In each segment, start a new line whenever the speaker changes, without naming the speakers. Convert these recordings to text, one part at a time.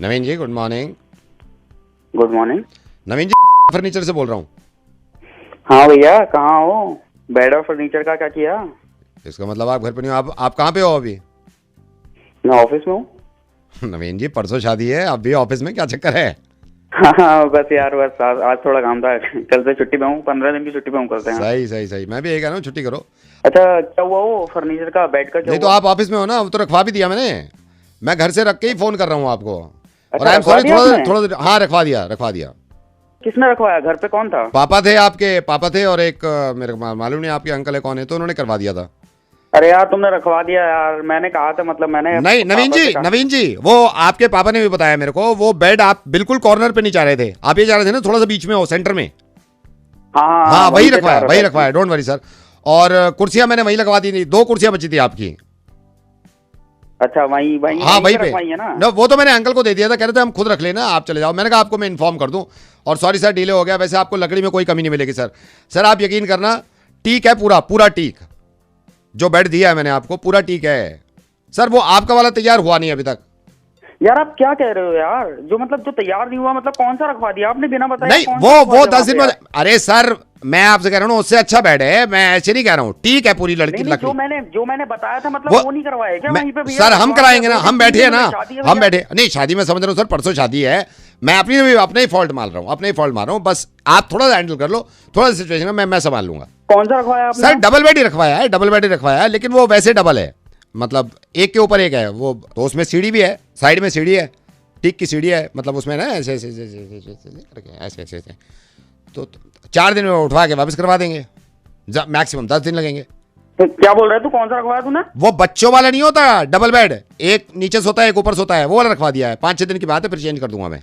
नवीन ji good morning.
Good morning.
Naveen ji furniture से बोल रहा हूँ।
हाँ भैया, कहाँ हो? बेड और फर्नीचर का क्या किया?
इसका मतलब आप घर पे नहीं हो। आप कहाँ पे हो अभी?
मैं ऑफिस में हूँ।
नवीन जी परसों शादी है, अब भी ऑफिस में क्या चक्कर है?
हाँ बस यार, बस आज थोड़ा काम था। कल से छुट्टी पे हूँ, 15 दिन की छुट्टी पे हूँ कल से। हाँ।
सही सही सही, मैं भी यही कह रहा हूँ, छुट्टी करो।
अच्छा, क्या हुआ वो फर्नीचर का, बेड का क्या
नहीं तो
हुआ?
आप ऑफिस में हो ना, तो रखवा भी दिया मैंने। मैं घर से रख के ही फोन कर रहा हूँ आपको। और
अच्छा,
आई एम
रखवा
सॉरी,
दिया आपने?
थोड़ा हाँ रखवा दिया।
किसने रखवाया? घर पे कौन था?
पापा थे, आपके पापा थे, और एक मेरे को मालूम नहीं आपके अंकल है कौन है, तो उन्होंने करवा दिया था।
अरे यार, तुमने रखवा दिया यार। मैंने कहा था, मतलब मैंने
नहीं नवीन जी वो आपके पापा ने भी बताया मेरे को, वो बेड आप बिल्कुल कॉर्नर पे नहीं चाह रहे थे, आप ये चाह रहे थे ना थोड़ा सा बीच में हो, सेंटर में।
हाँ,
वही रखवाया, डोंट वरी सर। और कुर्सियां मैंने वही लगवा दी थी, 2 कुर्सियां बची थी आपकी।
अच्छा, वही वही
हाँ वही पे
रखवाई है ना?
न, वो तो मैंने अंकल को दे दिया था, कह रहे थे हम खुद रख लेना, आप चले जाओ। मैंने कहा आपको मैं इन्फॉर्म कर दूं। और सॉरी सर डिले हो गया, वैसे आपको लकड़ी में कोई कमी नहीं मिलेगी सर। सर आप यकीन करना, टीक है, पूरा टीक। जो बेड दिया है मैंने आपको पूरा टीक है सर। वो आपका वाला तैयार हुआ नहीं अभी तक।
यार आप क्या कह रहे हो यार? जो मतलब जो तैयार नहीं हुआ, मतलब कौन सा रखवा दिया आपने बिना बताए?
नहीं वो 10 दिन में। अरे सर मैं आपसे कह रहा हूँ उससे अच्छा बेड है, मैं ऐसे नहीं कह रहा हूँ, ठीक है पूरी लड़की लकड़ी।
जो मैंने बताया था, मतलब वो नहीं करवाया क्या वहीं पे भैया?
सर हम कराएंगे ना, हम बैठे हैं ना, हम बैठे नहीं। शादी में समझ रहा हूँ सर, परसों शादी है। मैं अपने ही फॉल्ट मार रहा हूँ, बस आप थोड़ा सा हैंडल कर लो, थोड़ा सा सिचुएशन मैं संभाल लूंगा।
कौन सा रखवाया आपने?
सर डबल बेड ही रखवाया है, लेकिन वो वैसे डबल है, मतलब एक के ऊपर एक है वो। तो उसमें सीढ़ी भी है, साइड में सीढ़ी है, टीक की सीढ़ी है, मतलब उसमें ना ऐसे ऐसे। तो 4 दिन में उठवा के वापस करवा देंगे, मैक्सिमम 10 दिन लगेंगे।
तो क्या बोल रहा है तू? कौन सा रखवाया तूने?
वो बच्चों वाला नहीं होता डबल बेड, एक नीचे सोता है एक ऊपर सोता है, वो वाला रखवा दिया है। 5-6 दिन की बात है, फिर चेंज कर दूंगा मैं।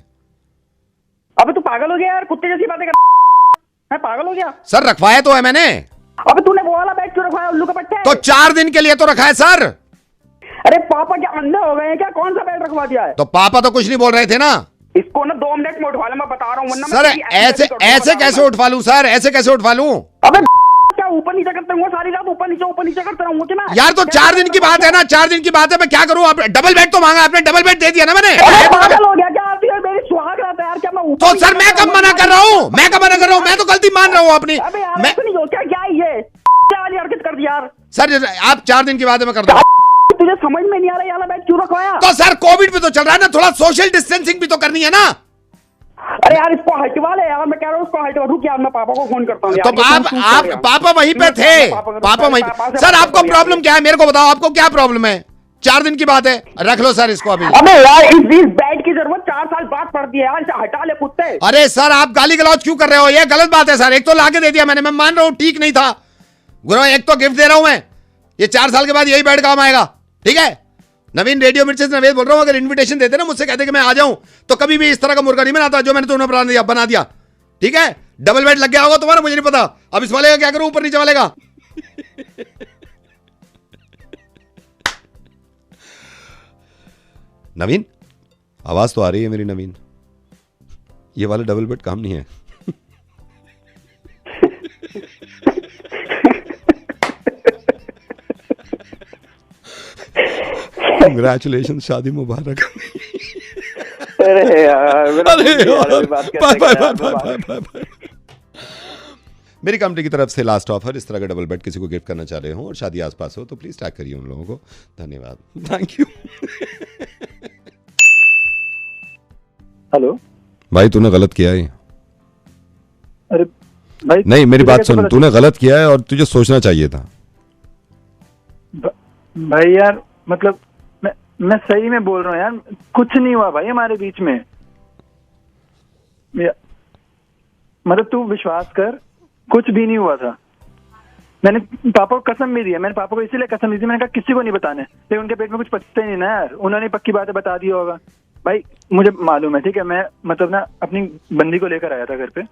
अबे तू पागल हो गया यार, कुत्ते जैसी बातें कर। मैं पागल हो गया?
सर रखवाया तो है मैंने।
अबे तूने वो वाला बेड क्यों रखवाया, उल्लू का पट्टा?
तो 4 दिन के लिए तो रखा है सर।
अरे पापा क्या अंधे हो गए हैं क्या? कौन सा बेड रखवा दिया है?
तो पापा तो कुछ नहीं बोल रहे थे ना।
इसको ना 2 मिनट में उठवा ले, मैं बता रहा हूँ।
सर ऐसे कैसे उठवा लूं सर, ऐसे कैसे उठवा लूं?
अबे क्या ऊपर नीचे करते रहूंगा सारी रात? ऊपर नीचे करते रहूंगा क्या मैं?
यार तो 4 दिन की बात है ना, 4 दिन की बात है, मैं क्या करूं? आप डबल बेड तो मांगा आपने, डबल बेड दे दिया ना मैंने।
पागल हो गया क्या? आप यार मेरी सुहाग रात है यार, क्या मैं ऊपर?
तो सर मैं कब मना कर रहा हूँ, मैं तो गलती मान रहा हूँ अपनी।
अबे यार ऐसे नहीं हो क्या? क्या ये क्या वाली हरकत कर दी यार?
सर आप 4 दिन की बात है, मैं कर दूं।
तुझे समझ में नहीं आ रहा ये वाला बेड क्यों रखवाया?
तो सर कोविड भी तो चल रहा है ना, थोड़ा सोशल डिस्टेंसिंग भी तो करनी है ना।
अरे यार इसको हटवा ले यार, मैं कह रहा हूँ उसको हटवा। रुक यार, मैं पापा को फोन करता हूँ।
तो आप पापा वहीं पे थे, पापा वहीं पे। सर आपको प्रॉब्लम क्या है मेरे को बताओ, आपको क्या प्रॉब्लम है? 4 दिन की बात है, रख लो सर इसको अभी।
अबे यार इस बेड की जरूरत 4 साल बाद पड़ती है यार, इसे हटा ले कुत्ते।
अरे सर आप गाली गलौज क्यों कर रहे हो? ये गलत बात है सर। एक तो लाके दे दिया मैंने, मैं मान रहा हूँ ठीक नहीं था गुरु, एक तो गिफ्ट दे रहा हूं मैं, ये 4 साल के बाद यही बेड काम आएगा, ठीक है? नवीन रेडियो मिर्च से नवेद बोल रहा हूं, अगर इनविटेशन देते ना मुझसे कहते कि मैं आ जाऊं, तो कभी भी इस तरह का मुर्गा नहीं बनाता जो मैंने तुम्हें बना दिया, ठीक है? डबल बेड लग गया होगा तुम्हारा, मुझे नहीं पता। अब इस वाले का क्या करूं, ऊपर नीचे वाले का? नवीन आवाज तो आ रही है मेरी नवीन, ये वाला डबल बेड काम नहीं है। कंग्रेचुलेशन, शादी मुबारक।
अरे यार
बाय। मेरी कंपनी की तरफ से लास्ट ऑफर, इस तरह का डबल बेड किसी को गिफ्ट करना चाह रहे हो और शादी आसपास हो तो प्लीज टैग करिए उन लोगों को। धन्यवाद, थैंक यू।
हेलो
भाई तूने गलत किया है।
अरे भाई
नहीं मेरी बात सुन, तूने गलत किया है और तुझे सोचना चाहिए था।
भाई यार मतलब मैं सही में बोल रहा हूँ यार, कुछ नहीं हुआ भाई हमारे बीच में। मतलब तू विश्वास कर, कुछ भी नहीं हुआ था। मैंने पापा को कसम भी दी है, मैंने पापा को इसीलिए कसम दी थी, मैंने कहा किसी को नहीं बताने, लेकिन उनके पेट में कुछ पचता ही नहीं ना यार, उन्होंने पक्की बातें बता दी होगा। भाई मुझे मालूम है, ठीक है, मैं मतलब ना अपनी बंदी को लेकर आया था घर पे,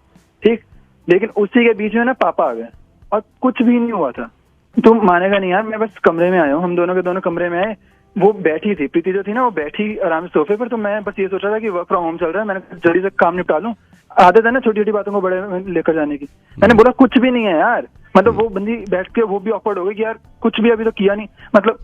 ठीक, लेकिन उसी के बीच में ना पापा आ गए और कुछ भी नहीं हुआ था। तुम मानेगा नहीं यार, मैं बस कमरे में आया हूँ, हम दोनों के दोनों कमरे में आए, वो बैठी थी, प्रीति जो थी ना वो बैठी आराम से सोफे पर, तो मैं बस ये सोच रहा था कि वर्क फ्रॉम होम चल रहा है, मैंने जल्दी से काम निपटा लूं। आदत है ना छोटी छोटी बातों को बड़े में लेकर जाने की। मैंने बोला कुछ भी नहीं है यार, मतलब वो बंदी बैठ के वो भी ऑकवर्ड हो गई कि यार कुछ भी अभी तो किया नहीं, मतलब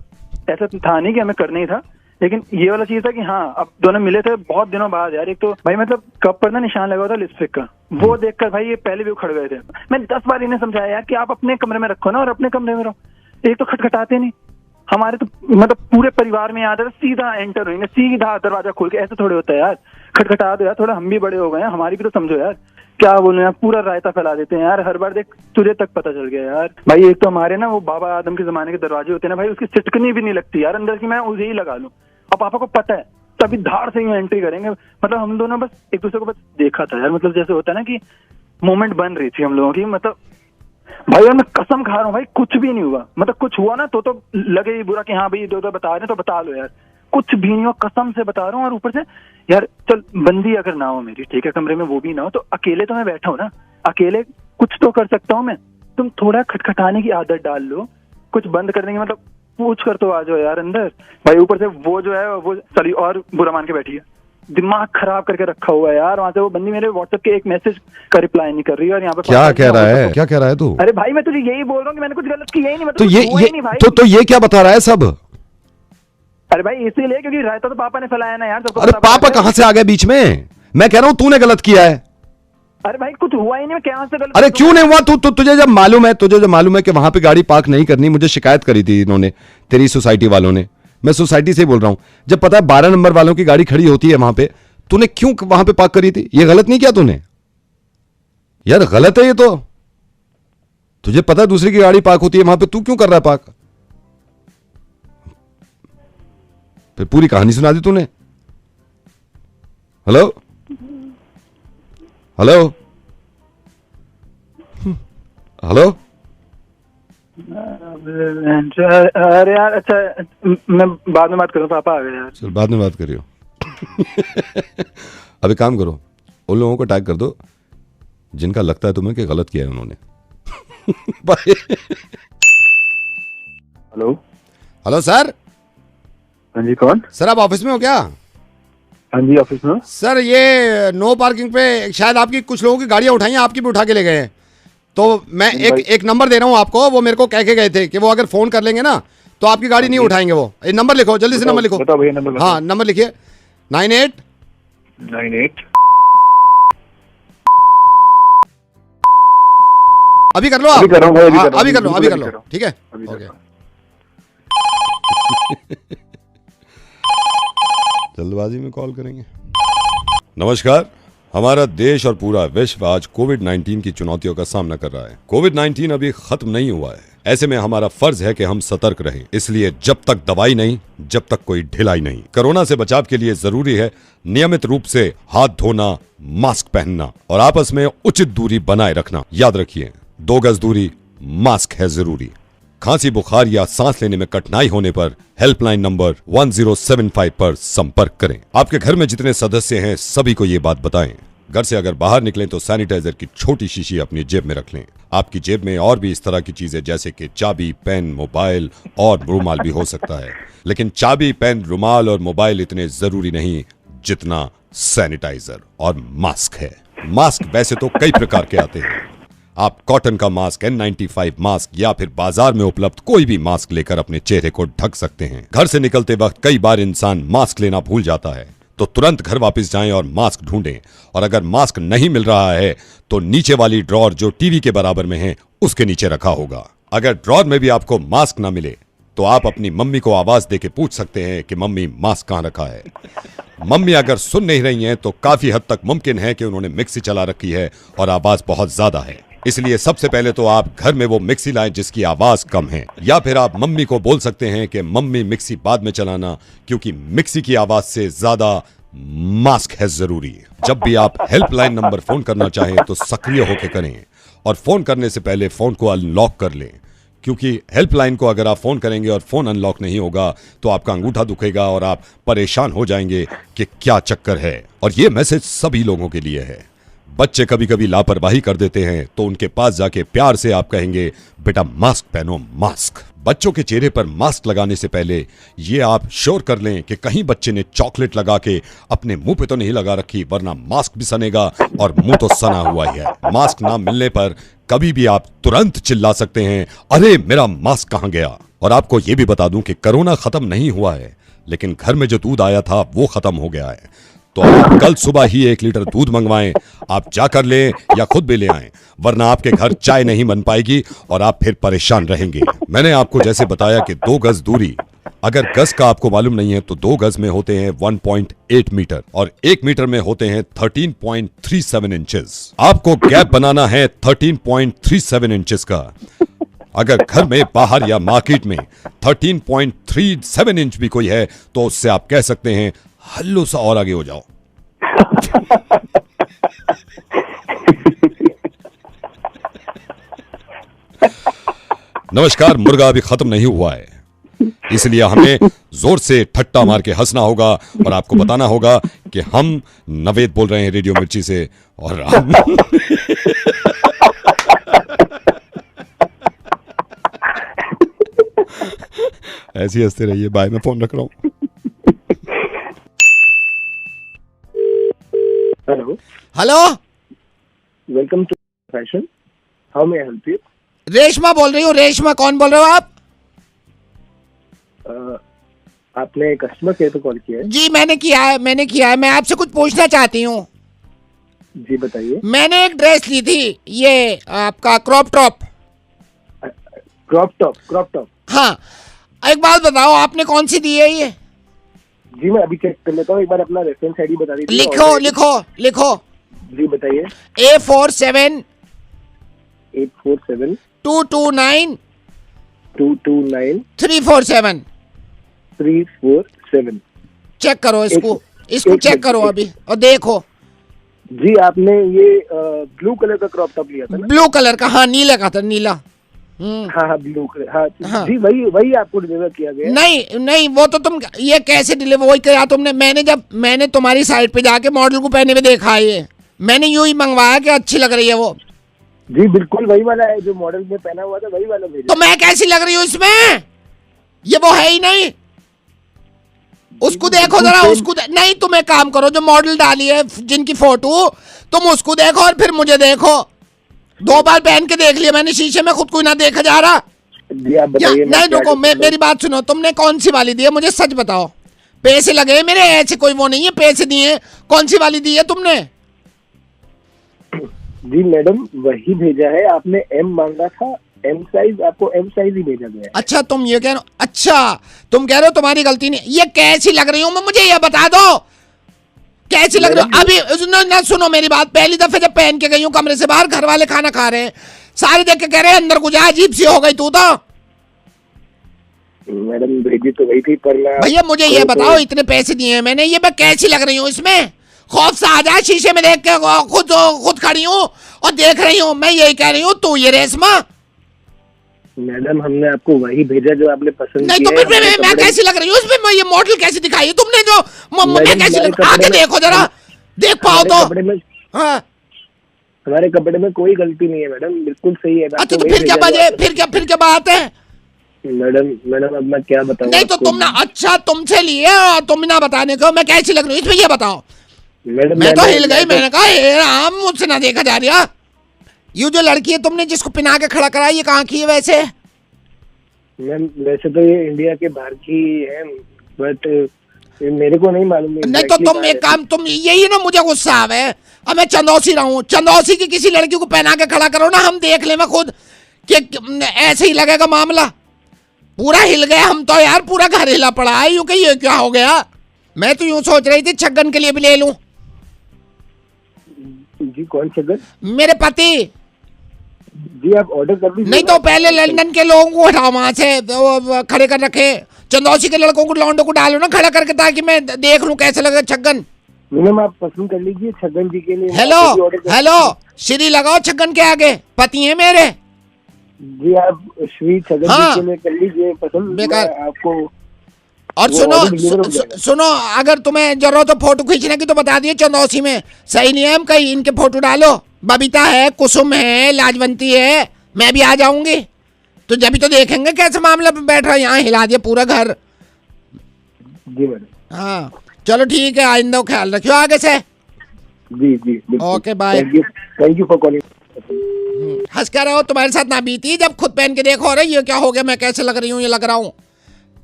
ऐसा था नहीं कि हमें करना ही था, लेकिन ये वाला चीज था कि हाँ अब दोनों मिले थे बहुत दिनों बाद यार। एक तो भाई मतलब कप पर ना निशान लगा हुआ था लिपस्टिक का, वो देखकर भाई ये पहले भी उखड़ गए थे। मैंने 10 बार इन्हें समझाया यार कि आप अपने कमरे में रखो ना और अपने कमरे में रहो। एक तो खटखटाते नहीं, हमारे तो मतलब पूरे परिवार में आता था सीधा एंटर होंगे, सीधा दरवाजा खोल के, ऐसे थोड़े होता है यार। खटखटा दो यार, थोड़ा हम भी बड़े हो गए हैं, हमारी भी तो समझो यार। क्या बोलूं यार, पूरा रायता फैला देते हैं यार हर बार। देख तुझे तक पता चल गया यार भाई। एक तो हमारे ना वो बाबा आदम के जमाने के दरवाजे होते हैं ना भाई, उसकी सिटकनी भी नहीं लगती यार अंदर की, मैं उसे ही लगा लूं। और पापा को पता है तभी धाड़ से ही एंट्री करेंगे। मतलब हम दोनों बस एक दूसरे को बस देखा था यार, मतलब जैसे होता है ना कि मोमेंट बन रही थी हम लोगों की। मतलब भाई यार मैं कसम खा रहा हूँ भाई, कुछ भी नहीं हुआ। मतलब कुछ हुआ ना तो लगे ही बुरा कि हाँ भाई इधर बता रहे हैं तो बता लो यार। कुछ भी नहीं हुआ, कसम से बता रहा हूँ। और ऊपर से यार चल बंदी अगर ना हो मेरी, ठीक है, कमरे में वो भी ना हो, तो अकेले तो मैं बैठा हूँ ना, अकेले कुछ तो कर सकता हूँ मैं। तुम थोड़ा खटखटाने की आदत डाल लो, कुछ बंद करने की, मतलब पूछ कर तो आ जाओ यार अंदर। भाई ऊपर से वो जो है वो चली और बुरा मान के बैठी है, दिमाग खराब करके रखा हुआ है यार। वहां से वो बंदी मेरे व्हाट्सएप के एक मैसेज का रिप्लाई नहीं कर रही है। और यहाँ पे
क्या कह रहा है, क्या कह रहा है तू?
अरे भाई मैं तुझे यही बोल रहा हूँ कि मैंने कुछ गलत किया ही नहीं। मतलब
तो
कुछ हुआ ही नहीं भाई।
तो ये क्या बता रहा है सब?
अरे भाई इसीलिए क्योंकि रायता तो पापा ने फैलाया ना यार।
अरे पापा कहां से आ गए बीच में? मैं कह रहा हूं तूने गलत किया है।
अरे भाई कुछ हुआ ही नहीं, मैं क्या से गलत।
अरे क्यों नहीं हुआ? तुझे जब मालूम है कि वहां पे गाड़ी पार्क नहीं करनी, मुझे शिकायत करी थी इन्होंने, तेरी सोसाइटी वालों ने। मैं सोसाइटी से ही बोल रहा हूं। जब पता है 12 नंबर वालों की गाड़ी खड़ी होती है वहां पे, तूने क्यों वहां पे पार्क करी थी? ये गलत नहीं किया तूने यार, गलत है ये तो। तुझे पता है दूसरी की गाड़ी पार्क होती है वहां पे, तू क्यों कर रहा है पार्क? फिर पूरी कहानी सुना दी तूने। Hello hello hello.
अरे यार अच्छा मैं बाद में बात करूँ, पापा आ गए यार।
चल बाद में बात करियो। अभी काम करो, उन लोगों को टैग कर दो जिनका लगता है तुम्हें कि गलत किया है उन्होंने। बाय।
Hello
hello sir.
हाँ जी कौन?
सर आप ऑफिस में हो क्या?
हाँ जी ऑफिस में।
सर ये नो पार्किंग पे शायद आपकी कुछ लोगों की गाड़ियां उठाई हैं, आपकी भी उठा के ले गए हैं। तो मैं एक नंबर दे रहा हूं आपको, वो मेरे को कह के गए थे कि वो अगर फोन कर लेंगे ना तो आपकी गाड़ी नहीं उठाएंगे वो। ये नंबर लिखो, जल्दी से नंबर लिखो।
बताओ भैया नंबर।
हाँ नंबर लिखिए 98। अभी कर लो आप।
अभी कर रहा हूँ भाई,
अभी कर लो ठीक है ओके।
जल्दबाजी में कॉल करेंगे। नमस्कार। हमारा देश और पूरा विश्व आज कोविड-19 की चुनौतियों का सामना कर रहा है। कोविड-19 अभी खत्म नहीं हुआ है, ऐसे में हमारा फर्ज है कि हम सतर्क रहें। इसलिए जब तक दवाई नहीं, जब तक कोई ढिलाई नहीं। कोरोना से बचाव के लिए जरूरी है नियमित रूप से हाथ धोना, मास्क पहनना और आपस में उचित दूरी बनाए रखना। याद रखिए 2 गज दूरी, मास्क है जरूरी। खांसी, बुखार या सांस लेने में कठिनाई होने पर हेल्पलाइन नंबर 1075 पर संपर्क करें। आपके घर में जितने सदस्य हैं सभी को ये बात बताएं। घर से अगर बाहर निकलें तो सैनिटाइजर की छोटी शीशी अपनी जेब में रख लें। आपकी जेब में और भी इस तरह की चीजें जैसे कि चाबी, पेन, मोबाइल और रुमाल भी हो सकता है, लेकिन चाबी, पेन, रुमाल और मोबाइल इतने जरूरी नहीं जितना सैनिटाइजर और मास्क है। मास्क वैसे तो कई प्रकार के आते हैं। आप कॉटन का मास्क, N95 मास्क या फिर बाजार में उपलब्ध कोई भी मास्क लेकर अपने चेहरे को ढक सकते हैं। घर से निकलते वक्त कई बार इंसान मास्क लेना भूल जाता है, तो तुरंत घर वापस जाएं और मास्क ढूंढें। और अगर मास्क नहीं मिल रहा है तो नीचे वाली ड्रॉर जो टीवी के बराबर में है उसके नीचे रखा होगा। अगर ड्रॉर में भी आपको मास्क ना मिले तो आप अपनी मम्मी को आवाज देके पूछ सकते हैं कि मम्मी मास्क कहां रखा है। मम्मी अगर सुन नहीं रही हैं तो काफी हद तक मुमकिन है कि उन्होंने मिक्सी चला रखी है और आवाज बहुत ज्यादा है। इसलिए सबसे पहले तो आप घर में वो मिक्सी लाएं जिसकी आवाज कम है, या फिर आप मम्मी को बोल सकते हैं कि मम्मी मिक्सी बाद में चलाना, क्योंकि मिक्सी की आवाज से ज्यादा मास्क है जरूरी। जब भी आप हेल्पलाइन नंबर फोन करना चाहें तो सक्रिय होकर करें और फोन करने से पहले फोन को अनलॉक कर लें, क्योंकि हेल्पलाइन को अगर आप फोन करेंगे और फोन अनलॉक नहीं होगा तो आपका अंगूठा दुखेगा और आप परेशान हो जाएंगे कि क्या चक्कर है। और ये मैसेज सभी लोगों के लिए है। बच्चे कभी कभी लापरवाही कर देते हैं तो उनके पास जाके प्यार से आप कहेंगे बेटा मास्क पहनो, मास्क। बच्चों के चेहरे पर मास्क लगाने से पहले ये आप श्योर कर लें कि कहीं बच्चे ने चॉकलेट लगा के अपने मुंह पे तो नहीं लगा रखी, वरना मास्क भी सनेगा और मुंह तो सना हुआ ही है। मास्क ना मिलने पर कभी भी आप तुरंत चिल्ला सकते हैं, अरे मेरा मास्क कहां गया। और आपको ये भी बता दूं कि कोरोना खत्म नहीं हुआ है, लेकिन घर में जो दूध आया था वो खत्म हो गया है। तो आप कल सुबह ही 1 लीटर दूध मंगवाएं। आप जाकर लें या खुद भी ले आएं, वरना आपके घर चाय नहीं बन पाएगी और आप फिर परेशान रहेंगे। मैंने आपको जैसे बताया कि 2 गज दूरी, अगर गज का आपको मालूम नहीं है तो 2 गज में होते हैं 1.8 मीटर और 1 मीटर में होते हैं 13.37 इंचेस। आपको गैप बनाना है 13.37 इंचेस का। अगर घर में, बाहर या मार्केट में 13.37 इंच भी कोई है तो उससे आप कह सकते हैं हल्लो सा और आगे हो जाओ। नमस्कार, मुर्गा अभी खत्म नहीं हुआ है, इसलिए हमें जोर से ठट्टा मार के हंसना होगा और आपको बताना होगा कि हम नवेद बोल रहे हैं रेडियो मिर्ची से और हम ऐसे ही हंसते रहिए। बाय, मैं फोन रख रहा हूँ।
Hello
hello,
welcome to fashion, how may I help you?
Reshma बोल रही हूँ। रेशमा, कौन बोल रहे हो आप?
आपने कस्टमर केयर पे कॉल किया है?
जी मैंने किया है। मैं आपसे कुछ पूछना चाहती हूँ।
जी बताइए।
मैंने एक ड्रेस ली थी, ये आपका क्रॉप टॉप।
Crop top.
हाँ, एक बात बताओ, आपने कौन सी दी है ये?
जी मैं अभी चेक कर लेता हूँ, एक बार अपना रेफरेंस आईडी बता दीजिए।
लिखो।
जी बताइए।
A47
847
229
229
347।
347।
चेक करो इसको
एक
चेक
मिनट,
करो अभी और देखो।
जी आपने ये ब्लू कलर का क्रॉप टॉप लिया था ना?
ब्लू कलर का, हाँ, नीले का था, नीला।
हाँ ब्लू कलर, हाँ,
हाँ।
जी वही आपको डिलीवर किया गया।
नहीं, वो तो तुम ये कैसे डिलीवर, वही किया तुमने? मैंने तुम्हारी साइट पे जाके मॉडल को पहने में देखा है, ये मैंने यूं ही मंगवाया कि अच्छी लग रही है वो।
जी बिल्कुल वही वाला है जो मॉडल में पहना हुआ था, वही वाला भेजा।
तो मैं कैसी लग रही हूँ इसमें? ये वो है ही नहीं। उसको देखो जरा, नहीं, तुम एक काम करो, जो मॉडल डाली है जिनकी फोटो, तुम उसको देखो और फिर मुझे देखो। 2 बार पहन के देख लिया मैंने शीशे में, खुद को ना देखा जा रहा।
जी आप बताइए।
नहीं रुको, मेरी बात सुनो, तुमने कौन सी वाली दी है मुझे सच बताओ। पैसे लगे मेरे, ऐसे कोई वो नहीं है, पैसे दिए। कौन सी वाली दी है तुमने?
जी मैडम वही भेजा है, आपने एम मांगा था, एम साइज, आपको एम साइज ही भेजा गया है।
अच्छा, तुम ये कह रहे हो? अच्छा, तुम कह रहे हो तुम्हारी गलती नहीं। ये कैसी लग रही हूँ मैं, मुझे ये बता दो, कैसी लग रही हूँ? अभी ना सुनो मेरी बात, पहली दफे जब पहन के गई हूँ कमरे से बाहर, घर वाले खाना खा रहे हैं, सारे देख के कह रहे हैं अंदर गुजा, अजीब सी हो गई तू तो।
मैडम भेजी तो वही थी, पर
भैया मुझे ये बताओ, इतने पैसे दिए हैं मैंने, ये मैं कैसी लग रही हूँ इसमें? खौफ सा आ जाए, शीशे में देख के खुद खड़ी हूँ और देख रही हूँ। मैं यही कह रही हूँ, तू ये रेशमा।
मैडम हमने आपको वही भेजा जो आपने पसंद
नहीं, तो फिर मैं कैसी लग रही हूँ इसमें? ये मॉडल कैसी दिखाई है तुमने? जो मैं कैसी लग, आके देखो जरा, देख पाओ तो। हाँ,
हमारे कपड़े में कोई गलती नहीं है मैडम, बिल्कुल सही है।
अच्छा, तो फिर क्या बात है?
मैडम अब मैं क्या बताऊं?
नहीं तो तुम ना, अच्छा तुमसे लिए और तुम ना बताने को, मैं कैसी लग रही हूँ इसमें ये बताओ।
मैडम
मैं तो हिल गई, मैंने कहा हे राम, मुझसे ना देखा जा रहा। ये जो लड़की है तुमने जिसको पिना के खड़ा करा, ये कहाँ की है वैसे?
मैम वैसे तो ये इंडिया के बाहर की है, बट मेरे को नहीं मालूम।
नहीं तो तुम एक काम, तुम यही ना, मुझे गुस्सा आवे। अब मैं चंदौसी रहूं, चंदौसी की किसी लड़की को पहना के खड़ा करो ना, हम देख ले मैं खुद कि ऐसे ही लगेगा मामला। पूरा हिल गया हम तो यार, पूरा घर हिला पड़ा है। यूं कि ये क्या हो गया? मैं तो यूं सोच रही थी छगन के लिए भी ले लूं।
जी कौन छगन?
मेरे पति।
जी आप ऑर्डर कर दीजिए।
नहीं तो पहले लंदन के लोगों को हटाओ वहां से, खड़े कर रखे। चंदौसी के लड़कों को, लौंडों को डालो ना खड़ा करके, ताकि मैं देख लूं कैसे लगे छगन।
मैम आप पसंद कर लीजिए छगन जी के लिए।
हेलो, श्री लगाओ छगन के आगे, पति है मेरे।
जी आप श्री छगन जी के लिए कर लीजिए पसंद,
बेकार
आपको।
और सुनो, अगर तुम्हें जरूरत हो फोटो खींचने की तो बता दिए, चंदौसी में सही नहीं है, हम कहीं इनके फोटो डालो। बबीता है, कुसुम है, लाजवंती है, मैं भी आ जाऊंगी। तो जब तो देखेंगे कैसे मामला बैठ रहा है। यहाँ हिला दिया पूरा घर।
जी मैडम।
हाँ चलो ठीक है, आइंदा ख्याल रखियो आगे से।
जी
okay bye.
Thank you for calling.
हंस क्या रहे हो? तुम्हारे साथ ना बीती जब खुद पहन के देखो, अरे ये क्या हो गया, मैं कैसे लग रही हूँ, ये लग रहा हूँ।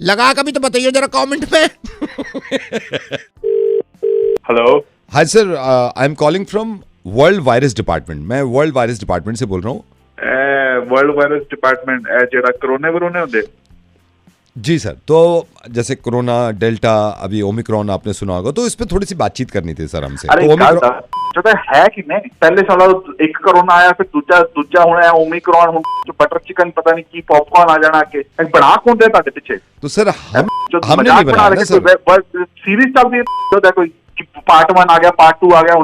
लगा कभी तो बताइए जरा कमेंट में।
Hello.
Hi sir, I am calling from world virus department. मैं वर्ल्ड वायरस डिपार्टमेंट से बोल रहा हूँ।
वर्ल्ड वायरस डिपार्टमेंट जेड़ा कोरोना वरोने होंदे।
जी सर, तो जैसे कोरोना, डेल्टा, अभी ओमिक्रॉन आपने सुना होगा, तो इस पे थोड़ी सी बातचीत करनी थी सर हमसे।
अरे
तो
जो है कि नहीं, पहले साला एक कोरोना आया, फिर दूजा होना है ओमिक्रॉन, बटर चिकन पता नहीं की पॉपकॉर्न आ जाना के बना कौन दे ताके पीछे।
तो सर हमने
मजाक
नहीं
बना
बनाया ना
रहे
सर।
सीरीज चल रही है, कोई पार्ट 1 आ गया, पार्ट 2 आ गया,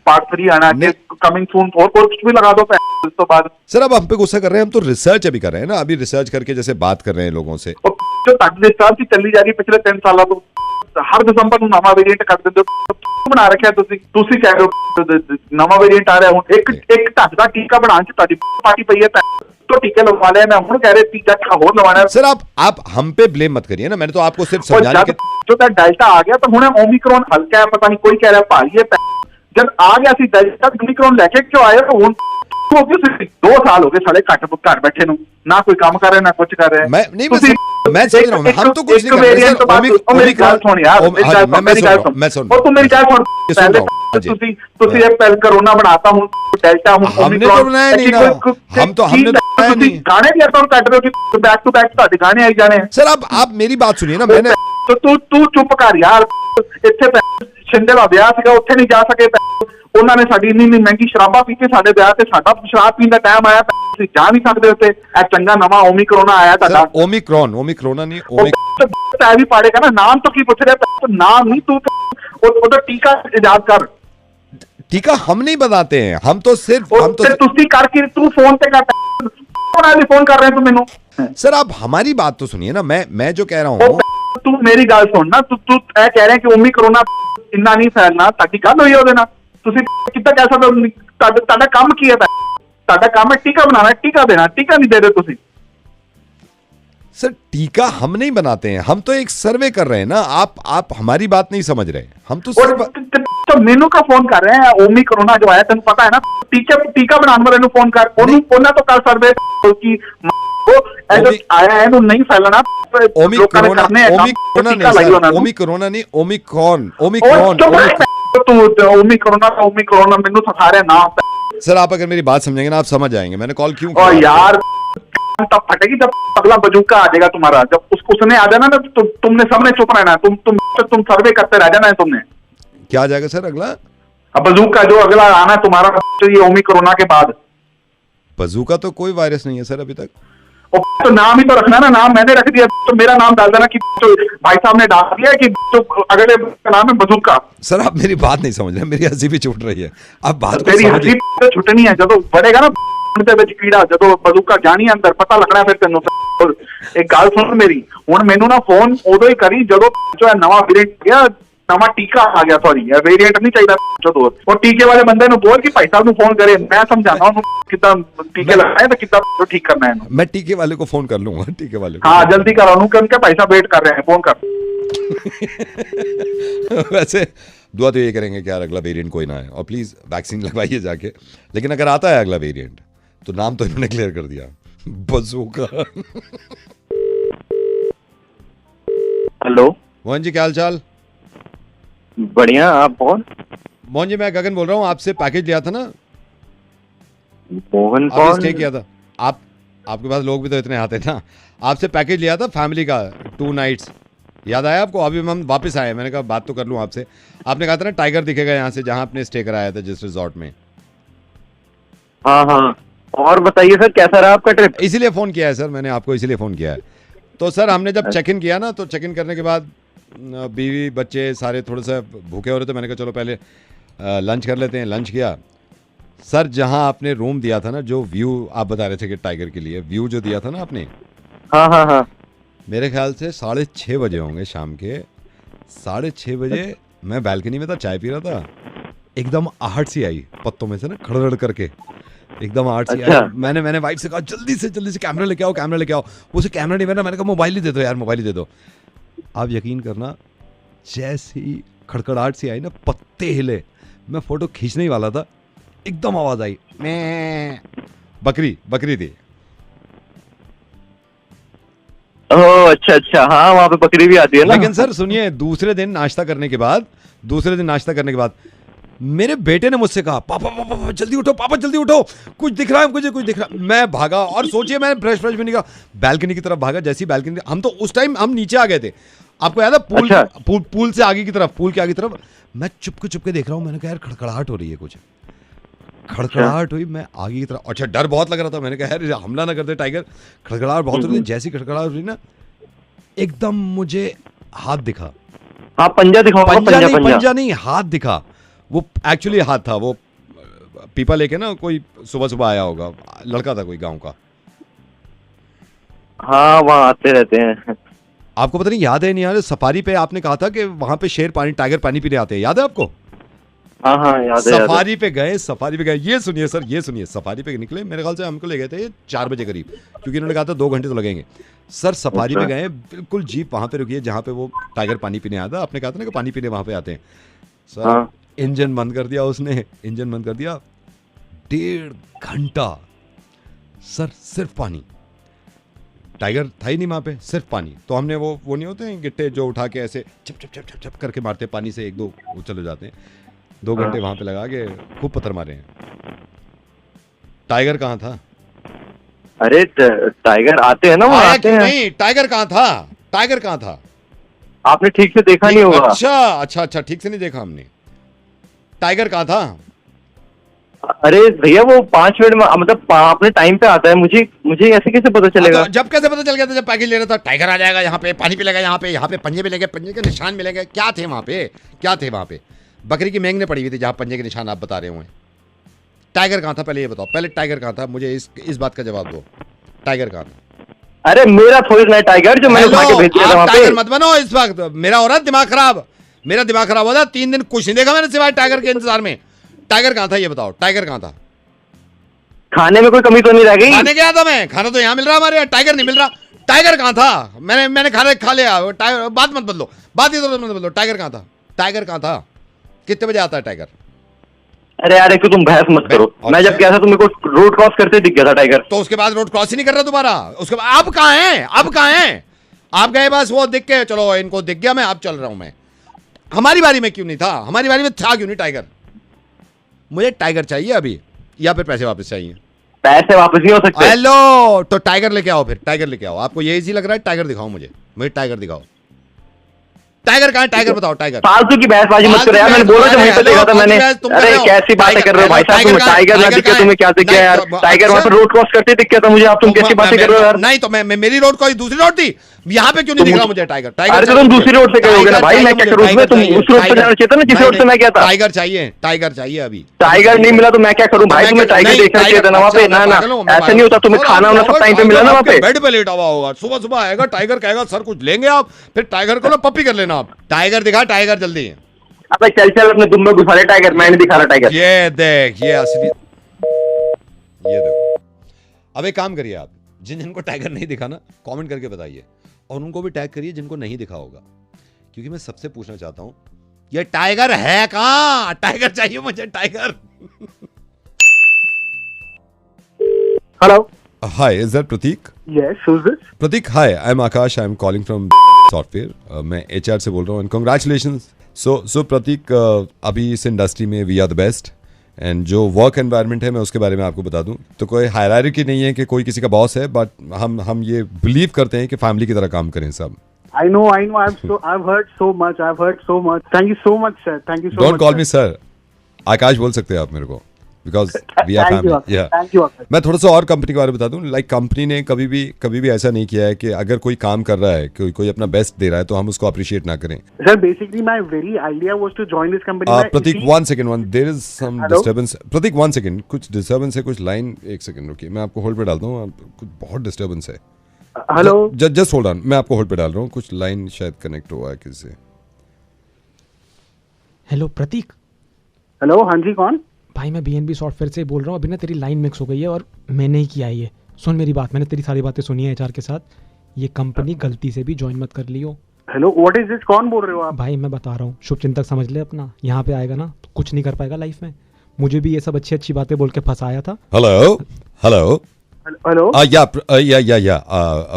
पार्ट 3 आना है, कमिंग सून, और कुछ भी लगा दो तो बाद।
सर अब हम पे गुस्सा कर रहे हैं, हम तो रिसर्च अभी कर रहे हैं ना, अभी रिसर्च करके जैसे बात कर रहे हैं लोगों से।
जो रिसर्च ही चली जा रही पिछले 3 साल तो हर दिसंबर ਨੂੰ ਨਵਾਂ ਵੇਰੀਐਂਟ ਕੱਢ ਦਿੰਦੇ ਹੋ। ਬਣਾ ਰੱਖਿਆ ਤੁਸੀਂ ਕਹਿ ਰਹੇ ਹੋ ਨਵਾਂ ਵੇਰੀਐਂਟ ਆ ਰਿਹਾ। ਹੁਣ ਇੱਕ ਢੰਗ ਦਾ ਟੀਕਾ ਬਣਾਉਣ ਚ ਤੁਹਾਡੀ ਪਾਰਟੀ ਪਈ ਹੈ, तो टीके लगवा लिया। मैं ਹੁਣ कह रहे टीका और लगवाना है।
सर आप हम पे ब्लेम मत करिए ना, मैंने तो आपको सिर्फ समझाने के।
जो डेल्टा आ गया तो हुणे ओमिक्रॉन हल्का है, पता नहीं कोई कह रहा भारी है। जब आ गया सी डेल्टा, ओमिक्रॉन लेके क्यों आए? तो हुण 2 साल हो गए साले घर बैठे नु, ना कोई काम कर रहे ना कुछ कर रहे।
मैं समझ रहा हूं, हम तो कुछ नहीं कर रहे सर।
मेरी गल सुन यार,
मैं सुन
और तू मेरी गल सुन। पहले तुसी एक पहले कोरोना बनाता हूं, डेल्टा हूं,
हमने तो बनाया नहीं ना, हमने तो बनाया नहीं।
गाने भी आता कट रहे हो, बैक टू बैक ਤੁਹਾਡੇ गाने आई जाने।
सर आप मेरी बात सुनिए ना। मैंने
तो तू चुप कर यार। ਇੱਥੇ ਸ਼ਿੰਦੇ ਦਾ ਵਿਆਹ ਸੀਗਾ, ਉੱਥੇ ਨਹੀਂ ਜਾ ਸਕੇ। ਉਹਨਾਂ ਨੇ ਸਾਡੀ ਇੰਨੀ ਮਹਿੰਗੀ ਸ਼ਰਾਬਾਂ ਪੀਤੀ ਸਾਡੇ ਵਿਆਹ ਤੇ, ਸਾਡਾ ਸ਼ਰਾਬ ਪੀਣ ਦਾ ਟਾਈਮ ਆਇਆ, ਤੁਸੀਂ ਜਾ ਨਹੀਂ ਸਕਦੇ ਉੱਥੇ। ਇਹ ਚੰਗਾ ਨਵਾਂ ओमिक्रॉन आया ਤੁਹਾਡਾ। ओमिक्रॉन नहीं ओमिक्रॉन भी पाड़ेगा ना। नाम तो की पूछ रहे, नाम नहीं, तू उधर टीका इजाद कर।
टीका हम नहीं बताते हैं, हम तो सिर्फ
तुसी करके तू फोन पे कर फोन कर रहे हैं तू मेनू।
सर आप हमारी बात तो सुनिए ना। मैं जो कह रहा हूँ,
तू मेरी गल सुन ना। तू कह रहे कि ओमिक्रॉन इन्ना नहीं फैलना, ताकि गल हुई ਉਹਦੇ ਨਾਲ। ਤੁਸੀਂ ਕਿੱਦਾਂ ਕਹਿ ਸਕਦੇ ਹੋ? ਤੁਹਾਡਾ ਕੰਮ ਕੀ ਹੈ? ਤੁਹਾਡਾ ਕੰਮ ਹੈ ਟੀਕਾ बनाना, टीका देना। टीका नहीं दे रहे तुसी।
सर टीका हम नहीं बनाते हैं, हम तो एक सर्वे कर रहे हैं ना। आप हमारी बात नहीं समझ रहे। हम तो
तो मेनू का फोन कर रहे हैं। ओमिक्रॉन जो आया तेन पता है ना, टीका बनाने वाले फोन कर, उन्होंने तो कर सर्वे की आया है नहीं फैलना।
ओमिक्रॉन नहीं
ओमिक्रॉन मेनू सिखा रहे नाम।
सर आप अगर मेरी बात समझेंगे ना, आप समझ जाएंगे मैंने कॉल क्यों
किया। यार तब फटेगी जब अगला बजूका आ जाएगा तुम्हारा। जब उसने आ जाना ना, तो तुमने सबने चुप रहना। तुम सर्वे करते रह जाना है। तुमने
क्या आ जाएगा सर अगला?
अब बजूका जो अगला आना तुम्हारा, ये ओमिक्रॉन के बाद।
बजूका तो कोई वायरस नहीं है सर अभी तक।
तो नाम ही तो रखना ना। नाम मैंने रख दिया, तो मेरा नाम डाल देना कि भाई साहब ने डाल दिया कि तो अगले का नाम है बजूका।
सर आप मेरी बात नहीं समझ रहे, मेरी हंसी भी छूट रही है। आप बात
मेरी हंसी छुटनी है जो बढ़ेगा ना कीड़ा, जो बजूका जानी अंदर पता लगना फिर तेन। एक गल सुन मेरी, हुण मैनू ना फोन उदो ही करी जो है नवा वेरिएंट गया, नवा टीका आ गया। सॉरी वेरिएंट नहीं चाहिए जो और टीके वाले बंदे नु बोल कि भाई साहब नु फोन करे, मैं समझाना हूं कितना टीके लगाए तो कितना तो ठीक करना है।
मैं टीके वाले को फोन कर लूंगा, टीके वाले को।
हाँ जल्दी करो उनके भाई साहब वेट कर रहे हैं, फोन कर।
वैसे दुआ तो ये करेंगे कि यार अगला वेरिएंट कोई ना आए, और प्लीज वैक्सीन लगवाइए जाके। लेकिन अगर आता है अगला वेरिएंट तो नाम तो इन्होंने क्लियर कर दिया, बजूका।
हेलो
मोहन जी, क्या हाल चाल?
बढ़िया, आप कौन?
मोहन जी मैं गगन बोल रहा हूँ, आपसे पैकेज लिया था ना।
मोहन
आपने
कौन?
स्टे किया था। आपके पास लोग भी तो इतने आते ना। आपसे पैकेज लिया था फैमिली का 2 नाइट्स, याद आया आपको? अभी हम वापस आए, मैंने कहा बात तो कर लूँ आपसे। आपने कहा था ना टाइगर दिखेगा यहाँ से, जहाँ आपने स्टे कराया था जिस रिजॉर्ट में।
हाँ हाँ, और बताइए सर कैसा रहा आपका ट्रिप?
इसीलिए फ़ोन किया है सर मैंने आपको, इसीलिए फ़ोन किया है। तो सर हमने जब चेक इन किया ना, तो चेक इन करने के बाद बीवी बच्चे सारे थोड़ा सा भूखे हो रहे थे। मैंने कहा चलो पहले लंच कर लेते हैं। लंच किया सर। जहाँ आपने रूम दिया था ना, जो व्यू आप बता रहे थे कि टाइगर के लिए व्यू जो दिया था ना आपने,
हाँ हाँ हाँ,
मेरे ख्याल से 6:30 बजे होंगे शाम के। 6:30 बजे मैं बैल्कनी में था, चाय पी रहा था, एकदम आहट सी आई पत्तों में से ना, खड़खड़ करके एकदम आहट सी आई। मैंने वाइफ से कहा जल्दी से कैमरा लेके आओ, कैमरा लेके आओ। उसे कैमरा नहीं मिला, मैंने कहा मोबाइल ही दे दो यार, मोबाइल ही दे दो। आप यकीन करना, जैसे ही खड़खड़ाहट सी आई ना, पत्ते हिले, मैं फोटो खींचने ही वाला था, एकदम आवाज आई, मैं बकरी थी।
ओह अच्छा अच्छा, हाँ वहाँ पे बकरी भी आती है ना।
लेकिन सर सुनिए, दूसरे दिन नाश्ता करने के बाद मेरे बेटे ने मुझसे कहा, पापा पापा पापा जल्दी उठो, पापा जल्दी उठो, कुछ दिख रहा है मुझे, कुछ दिख रहा है। मैं भागा और सोचिए मैं ब्रश भी नहीं कहा, बैल्कनी की तरफ भागा। जैसी बैल्कनी, हम तो उस टाइम हम नीचे आ गए थे, आपको याद है पूल,
अच्छा।
पूल से आगे की तरफ, पूल के आगे की तरफ। मैं चुपके देख रहा हूँ, मैंने कहा यार खड़खड़ाहट हो रही है, कुछ खड़खड़ाहट हुई। मैं आगे की तरफ, अच्छा डर बहुत लग रहा था, मैंने कहा यार हमला ना करते टाइगर। खड़खड़ाहट बहुत हो रही थी, जैसी खड़खड़ाहट हुई ना, एकदम मुझे हाथ दिखा।
हाँ पंजा दिखाओ,
पंजा नहीं, हाथ दिखा। वो एक्चुअली हाथ था, वो पीपा लेके ना कोई सुबह आया होगा, लड़का था कोई गांव का।
हाँ वहाँ आते रहते हैं।
आपको पता नहीं याद है नहीं याद है, सफारी पे आपने कहा था कि वहां पे शेर टाइगर पानी पीने आते हैं, याद है आपको?
हाँ हाँ याद है।
सफारी पे गए। ये सुनिए सर, ये सुनिए, सफारी पे निकले, मेरे ख्याल से हमको ले गए थे 4 बजे करीब, क्योंकि इन्होंने कहा था 2 घंटे तो लगेंगे। सर सफारी पे गए, बिल्कुल जीप वहां पे रुकी है जहाँ पे वो टाइगर पानी पीने आया था। आपने कहा था ना कि पानी पीने वहां पे आते हैं। सर इंजन बंद कर दिया उसने, 1.5 घंटा सर सिर्फ पानी। टाइगर था ही नहीं वहां पे, सिर्फ पानी। तो हमने वो नहीं होते हैं गिट्टे जो उठा के ऐसे छप छप छप छप छप करके मारते, पानी से 1-2 उछल हो जाते हैं। 2 घंटे वहां पे लगा के खूब पत्थर मारे हैं। टाइगर कहाँ था?
अरे टाइगर आते हैं ना, वो आते हैं।
नहीं, टाइगर कहाँ था?
आपने ठीक से देखा नहीं होगा।
अच्छा, ठीक से नहीं देखा हमने। टाइगर कहाँ था?
अरे भैया वो 5 मिनट में, मतलब अपने टाइम पे आता है। मुझे ऐसे कैसे पता चलेगा?
जब कैसे पता चल गया था? जब पैकेज ले रहा था, टाइगर आ जाएगा यहाँ पे, पानी पिलेगा यहाँ पे पंजे मिलेंगे, पंजे के निशान मिलेंगे। क्या थे वहाँ पे? बकरी की मैंगने पड़ी हुई थी जहाँ पंजे के निशान आप बता रहे हुए। टाइगर कहाँ था पहले ये बताओ, टाइगर कहाँ था? मुझे इस बात का जवाब दो, टाइगर कहाँ था?
अरे मेरा थोड़ी ना टाइगर जो मैंने उठा के भेज दिया था वहाँ पे।
टाइगर मत बनो इस वक्त, मेरा हो रहा है दिमाग खराब, मेरा दिमाग खराब हो रहा है। 3 दिन कुछ नहीं देखा मैंने सिवाय टाइगर के इंतजार में। टाइगर कहाँ था ये बताओ, टाइगर कहाँ था?
खाने में कोई कमी तो नहीं रह गई?
खाने गया था मैं, खाना तो यहाँ मिल रहा हमारे यहाँ, टाइगर नहीं मिल रहा। टाइगर कहाँ था? मैंने खाना खा लिया। बात मत बदलो, बात इधर मत बदलो। टाइगर कहाँ था? कितने बजे आता है टाइगर?
अरे यार एक तो तुम बहस मत करो। मैं जब गया था तो मेरे को रोड क्रॉस करते दिख गया था टाइगर।
तो उसके बाद रोड क्रॉस ही नहीं कर रहा दोबारा। उसके बाद अब कहाँ हैं? आप गए बस वो दिख के, चलो इनको दिख गया, मैं अब चल रहा हूं। मैं हमारी बारी में क्यों नहीं था? हमारी बारी में था क्यों नहीं टाइगर? मुझे टाइगर चाहिए अभी, या फिर पैसे वापस चाहिए?
पैसे वापस नहीं हो सकते।
हेलो, तो टाइगर लेके आओ, फिर टाइगर लेके आओ। आपको ये इजी लग रहा है? टाइगर दिखाओ मुझे टाइगर दिखाओ। टाइगर कहाँ है? टाइगर बताओ। टाइगर
फालतू की बहसबाजी मत करो यार। मैंने बोला जब वहीं पे देखा था मैंने। अरे कैसी बातें कर रहे हो भाई साहब? तुम टाइगर ना दिखे, तुम्हें क्या दिख गया यार? टाइगर वहाँ पे रोड क्रॉस करते दिख गया था मुझे। आप तुम कैसी बातें कर रहे हो यार?
नहीं तो मैं मेरी रोड कोई दूसरी रोड थी, यहाँ पे क्यों नहीं दिख रहा मुझे टाइगर?
अरे तो तुम दूसरी रोड से गए ना भाई, मैं क्या करूँ उसमें? तुम उस रोड पे जाना चाहिए था ना जिस रोड से मैं गया था।
टाइगर चाहिए अभी।
टाइगर नहीं मिला तो मैं क्या करूँ भाई? तुम्हें टाइगर देखना चाहिए था ना वहाँ पे। ना ऐसा नहीं होता। तुम्हें खाना वाना सब टाइम पे मिला ना वहाँ पे?
बेड पे लेटा हुआ होगा, सुबह आएगा टाइगर, कहेगा सर कुछ लेंगे आप, फिर टाइगर को ना पप्पी कर लेना आप। टाइगर दिखा, टाइगर जल्दी।
अबे चल अपने दुम में घुसा ले टाइगर, मैं नहीं दिखा रहा टाइगर।
ये देख, ये असली, ये देखो। अब एक काम करिए आप, जिनको टाइगर नहीं दिखा ना, कमेंट करके बताइए, और उनको भी टैग करिए जिनको नहीं दिखा होगा, क्योंकि मैं सबसे पूछना चाहता हूं ये टाइगर है कहां? टाइगर चाहिए मुझे, tiger.
Hello,
hi, is that Prateek?
Yes, who is this?
Prateek, hi, I am Aakash, I am calling from software. मैं HR से बोल रहा हूँ, एंड कांग्रेचुलेशंस। सो प्रतीक, अभी इस इंडस्ट्री में we are the best, and जो वर्क एनवायरनमेंट है मैं उसके बारे में आपको बता दूं तो कोई हायरार्की नहीं है कि कोई किसी का बॉस है, बट हम ये बिलीव करते हैं कि फैमिली की तरह काम करें सब।
I know. I've heard so much. Thank you so much, sir. Thank you so much.
Don't call me sir, Akash बोल सकते हैं आप मेरे को, because we are family.
Thank you, Akash.
मैं थोड़ा सा और कंपनी के बारे में बता दूं। लाइक कंपनी ने कभी भी ऐसा नहीं किया है कि अगर कोई काम कर रहा है, कोई अपना बेस्ट दे रहा है तो हम उसको अप्रिशिएट ना करें।
Sir, basically my very idea was to join this company.
Prateek, 1 second, there is some disturbance. Prateek 1 second, कुछ डिस्टर्बेंस है, कुछ लाइन, 1 सेकंड रुकिए, मैं आपको होल्ड पे डालता हूँ। कुछ बहुत डिस्टर्बेंस है।
हेलो,
जस्ट होल्ड ऑन, मैं आपको होल्ड पे डाल रहा हूँ, कुछ लाइन शायद कनेक्ट हुआ है किसी से।
हेलो प्रतीक।
हेलो, हाँ जी, कौन?
भाई मैं BNB सॉफ्टवेयर से बोल रहा हूँ। अभी ना तेरी लाइन मिक्स हो गई है और मैंने ही किया है ये। सुन मेरी बात, मैंने तेरी सारी बातें सुनी है HR के साथ। ये कंपनी गलती से भी ज्वाइन मत कर लियो।
Hello, what is this? कौन बोल रहे हो आप?
भाई मैं बता रहा हूँ, शुभचिंतक समझ ले अपना। यहाँ पे आएगा ना तो कुछ नहीं कर पाएगा लाइफ में। मुझे भी ये सब अच्छी बातें बोल के फंसाया था।
Hello,
hello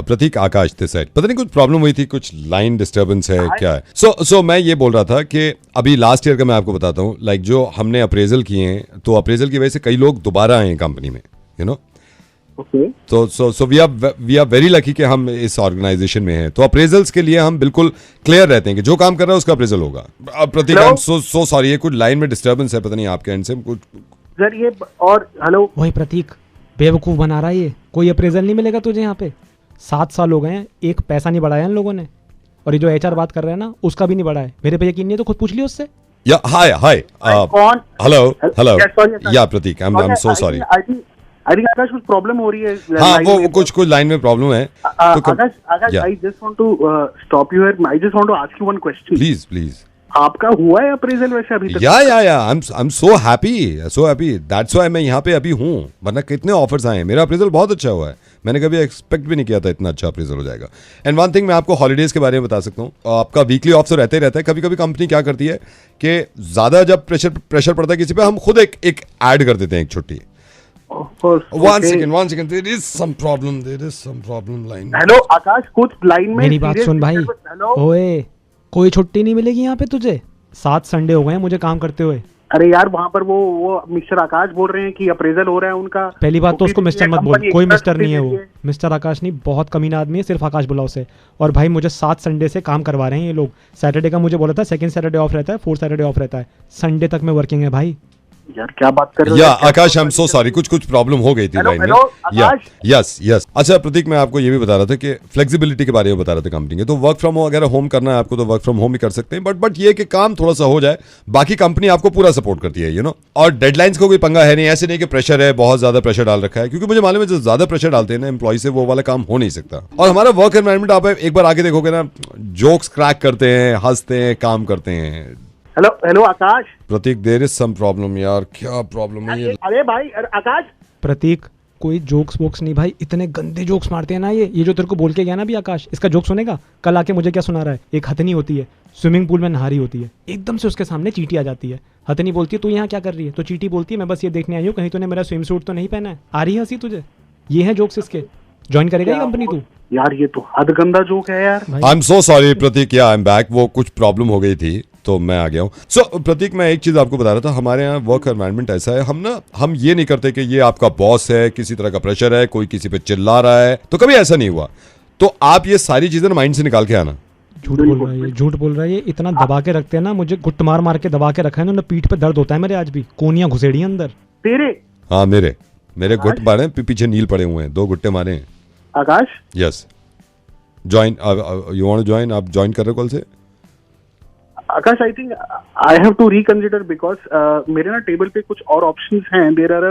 Prateek Aakash this side. पता नहीं कुछ प्रॉब्लम हुई थी, कुछ लाइन डिस्टर्बेंस है क्या है। सो मैं ये बोल रहा था कि अभी लास्ट ईयर का मैं आपको बताता हूँ, लाइक जो हमने अप्रेजल किए हैं, तो अप्रेजल की वजह से कई लोग दोबारा आए हैं कंपनी में, यू नो। तो वी आर वेरी लकी कि हम इस ऑर्गेनाइजेशन में हैं। तो अप्रेजल्स के लिए हम बिल्कुल क्लियर रहते हैं कि जो काम कर रहा है उसका अप्रेजल होगा। प्रतीक आई एम सो सॉरी, ये कुछ लाइन में डिस्टर्बेंस है, पता नहीं आपके एंड से कुछ।
सर ये और हेलो,
वही प्रतीक बेवकूफ़ बना रहा है ये। कोई अप्रेजल नहीं मिलेगा तुझे यहाँ पे। 7 साल हो गए हैं, एक पैसा नहीं बढ़ाया इन लोगों ने। और ये जो HR बात कर रहे हैं ना, उसका भी नहीं बढ़ाया है। मेरे पे यकीन नहीं है तो खुद पूछ लियो उससे।
या हाय
कौन?
हेलो या प्रतीक आई एम सो सॉरी।
आकाश कुछ प्रॉब्लम हो रही है।
हाँ, वो कुछ लाइन में प्रॉब्लम है।
Akash I just want to stop you here. I just want to ask you one question.
Please.
आपका हुआ है अप्रेजल वैसे अभी तक?
Yeah I am so happy that's why मैं यहाँ पे अभी हूँ, वरना कितने ऑफर्स आए हैं। मेरा अप्रेजल बहुत अच्छा हुआ है, मैंने कभी एक्सपेक्ट भी नहीं किया था इतना अच्छा अप्रेजल हो जाएगा। एंड वन थिंग मैं आपको हॉलीडेज के बारे में बता सकता हूँ। आपका वीकली ऑफ तो रहता ही रहता है। कभी कभी कंपनी क्या करती है कि ज्यादा जब प्रेशर पड़ता है किसी पे, हम खुद एक ऐड कर देते हैं, एक छुट्टी। One second. There is some problem line.
Hello Akash, कुछ लाइन में
मेरी बात सुन भाई। ओए, कोई छुट्टी नहीं मिलेगी यहाँ पे तुझे। 7 संडे हो गए हैं मुझे काम करते हुए।
अरे यार, वहाँ पर वो मिस्टर आकाश बोल रहे हैं कि अप्रेजल हो रहा है उनका।
पहली बात तो उसको मिस्टर मत बोल, कोई मिस्टर नहीं है वो। मिस्टर आकाश नहीं, बहुत कमीना आदमी है, सिर्फ आकाश बुलाओ उसे। और भाई मुझे 7 संडे से काम करवा रहे हैं ये लोग। सैटरडे का मुझे बोला था, 2nd सैटरडे ऑफ रहता है, 4th सैटरडे ऑफ रहता है, संडे तक मैं वर्किंग है भाई।
यार क्या बात कर रहे हो?
या आकाश आई एम सो सॉरी, कुछ प्रॉब्लम हो गई थी लाइन में। यस। अच्छा प्रतीक, मैं आपको ये भी बता रहा था कि फ्लेक्सिबिलिटी के बारे में बता रहे थे कंपनी के। तो वर्क फ्रॉम होम, अगर होम करना है आपको तो वर्क फ्रॉम होम ही कर सकते हैं, बट ये कि काम थोड़ा सा हो जाए। बाकी कंपनी आपको पूरा सपोर्ट करती है, यू नो। और डेडलाइंस को कोई पंगा है नहीं, ऐसे नहीं कि प्रेशर है, बहुत ज्यादा प्रेशर डाल रखा है। क्योंकि मुझे मालूम है जो ज्यादा प्रेशर डालते हैं ना एम्प्लॉय से, वो वाला काम हो नहीं सकता। और हमारा वर्क एनवायरनमेंट आप एक बार आगे देखोगे ना, जोक्स क्रैक करते हैं, हंसते हैं, काम करते हैं।
Hello Aakash.
Prateek there is some problem यार, क्या प्रॉब्लम है ये?
अरे भाई आकाश।
प्रतीक कोई जोक्स वोक्स नहीं भाई, इतने गंदे जोक्स मारते हैं ना ये जो तेरे को बोल के गया ना भी आकाश, इसका जोक सुनेगा। कल आके मुझे क्या सुना रहा है, एक हथनी होती है, स्विमिंग पूल में नहा रही होती है, एकदम से उसके सामने चींटी आ जाती है। हथनी बोलती है तू यहाँ क्या कर रही है, तो चींटी बोलती है मैं बस ये देखने आई हूँ कहीं तूने मेरा स्विम सूट तो नहीं पहना है। आ रही है हंसी तुझे? ये है जोक्स इसके। ज्वाइन करेगा ये कंपनी तू?
यार ये तो हद गंदा जोक है यार।
I am so sorry Prateek, I am back. वो कुछ प्रॉब्लम हो गई थी तो मैं आ गया हूँ। सो प्रतीक, मैं एक चीज आपको बता रहा था, हमारे यहाँ वर्क एनवायरनमेंट ऐसा है, हम ये नहीं करते कि ये आपका बॉस है, किसी तरह का प्रेशर है, कोई किसी पे चिल्ला रहा है, तो कभी ऐसा नहीं हुआ। तो आप ये सारी चीजें माइंड से निकाल के आना।
झूठ बोल रहा है ये, इतना दबा के रखते हैं ना मुझे, गुट मार के दबा के रखा है ना, पीठ पे दर्द होता है मेरे आज भी, कोनियां घुसेड़ी अंदर
तेरे।
हाँ मेरे गुट मारे, पीछे नील पड़े हुए हैं, 2 गुट्टे मारे हैं।
Akash
yes, join you want to join? आप ज्वाइन कर रहे हो कल से?
Akash I think I have to reconsider because मेरे ना टेबल पे कुछ और ऑप्शंस हैं। There are.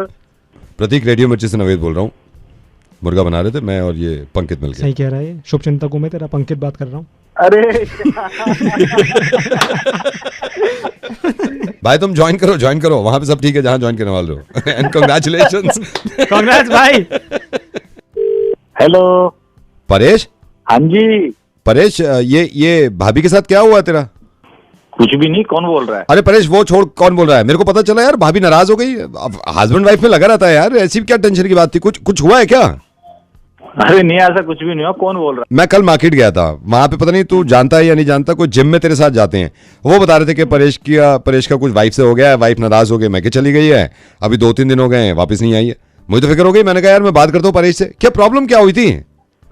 प्रतीक, रेडियो मिर्ची से नवेद बोल रहा हूँ। मुर्गा बना रहे थे मैं और ये पंकित मिलकर।
सही कह रहा है ये, शुभ चिंतक हूं मैं तेरा, पंकित बात कर रहा हूँ।
अरे
भाई तुम ज्वाइन करो, वहां पे सब ठीक है जहां ज्वाइन करने वाले हो। And congratulations.
कांग्रेट्स भाई।
हेलो
परेश।
हाँ जी
परेश, ये भाभी के साथ क्या हुआ तेरा?
कुछ भी नहीं, कौन बोल रहा है?
अरे परेश, वो छोड़, कौन बोल रहा है? मेरे को पता चला यार, भाभी नाराज हो गई। हस्बैंड वाइफ में लगा रहता है यार, ऐसी क्या टेंशन की बात थी? कुछ हुआ है क्या?
अरे नहीं, ऐसा कुछ भी नहीं हुआ। कौन बोल रहा है?
मैं कल मार्केट गया था, वहां पे पता नहीं तू जानता है या नहीं जानता, कोई जिम में तेरे साथ जाते हैं, वो बता रहे थे कि परेश का कुछ वाइफ से हो गया है, वाइफ नाराज हो गई। मैं चली गई है, अभी 2-3 दिन हो गए हैं, वापस नहीं आई है। मुझे तो फिक्र हो गई, मैंने कहा यार मैं बात करता हूँ परेश से, क्या प्रॉब्लम क्या हुई थी?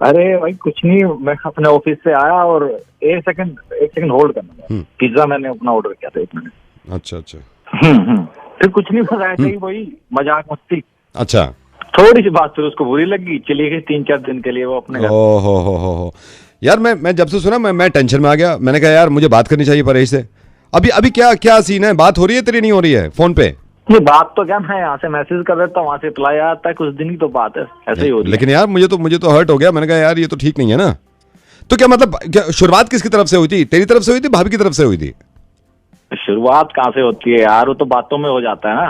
अरे भाई कुछ नहीं, मैं अपने ऑफिस से आया और एक सेकंड होल्ड करना। पिज्जा मैंने अपना ऑर्डर किया था, 1 मिनट।
अच्छा।
फिर कुछ नहीं बता, ऐसे ही वही मजाक मस्ती।
अच्छा।
थोड़ी सी बात फिर उसको बुरी लगी, चली गई 3-4 दिन के लिए वो अपने घर।
हो यार, मैं जब से सुना मैं टेंशन में आ गया। मैंने कहा यार मुझे बात करनी चाहिए परेश से। अभी क्या सीन है? बात हो रही है तेरी, नहीं हो रही है फोन पे?
ये बात तो क्या, मैं यहाँ से मैसेज कर देता हूँ, वहाँ से रिप्लाई आता है, कुछ दिन की तो बात है, ऐसे ही हो रही है।
लेकिन यार मुझे तो हर्ट हो गया। मैंने कहा यार ये तो ठीक नहीं है ना। तो क्या मतलब, क्या शुरुआत किसकी तरफ से हुई थी? तेरी तरफ से हुई थी, भाभी की तरफ से हुई थी?
शुरुआत कहाँ से होती है यार, वो तो बातों में हो जाता है ना।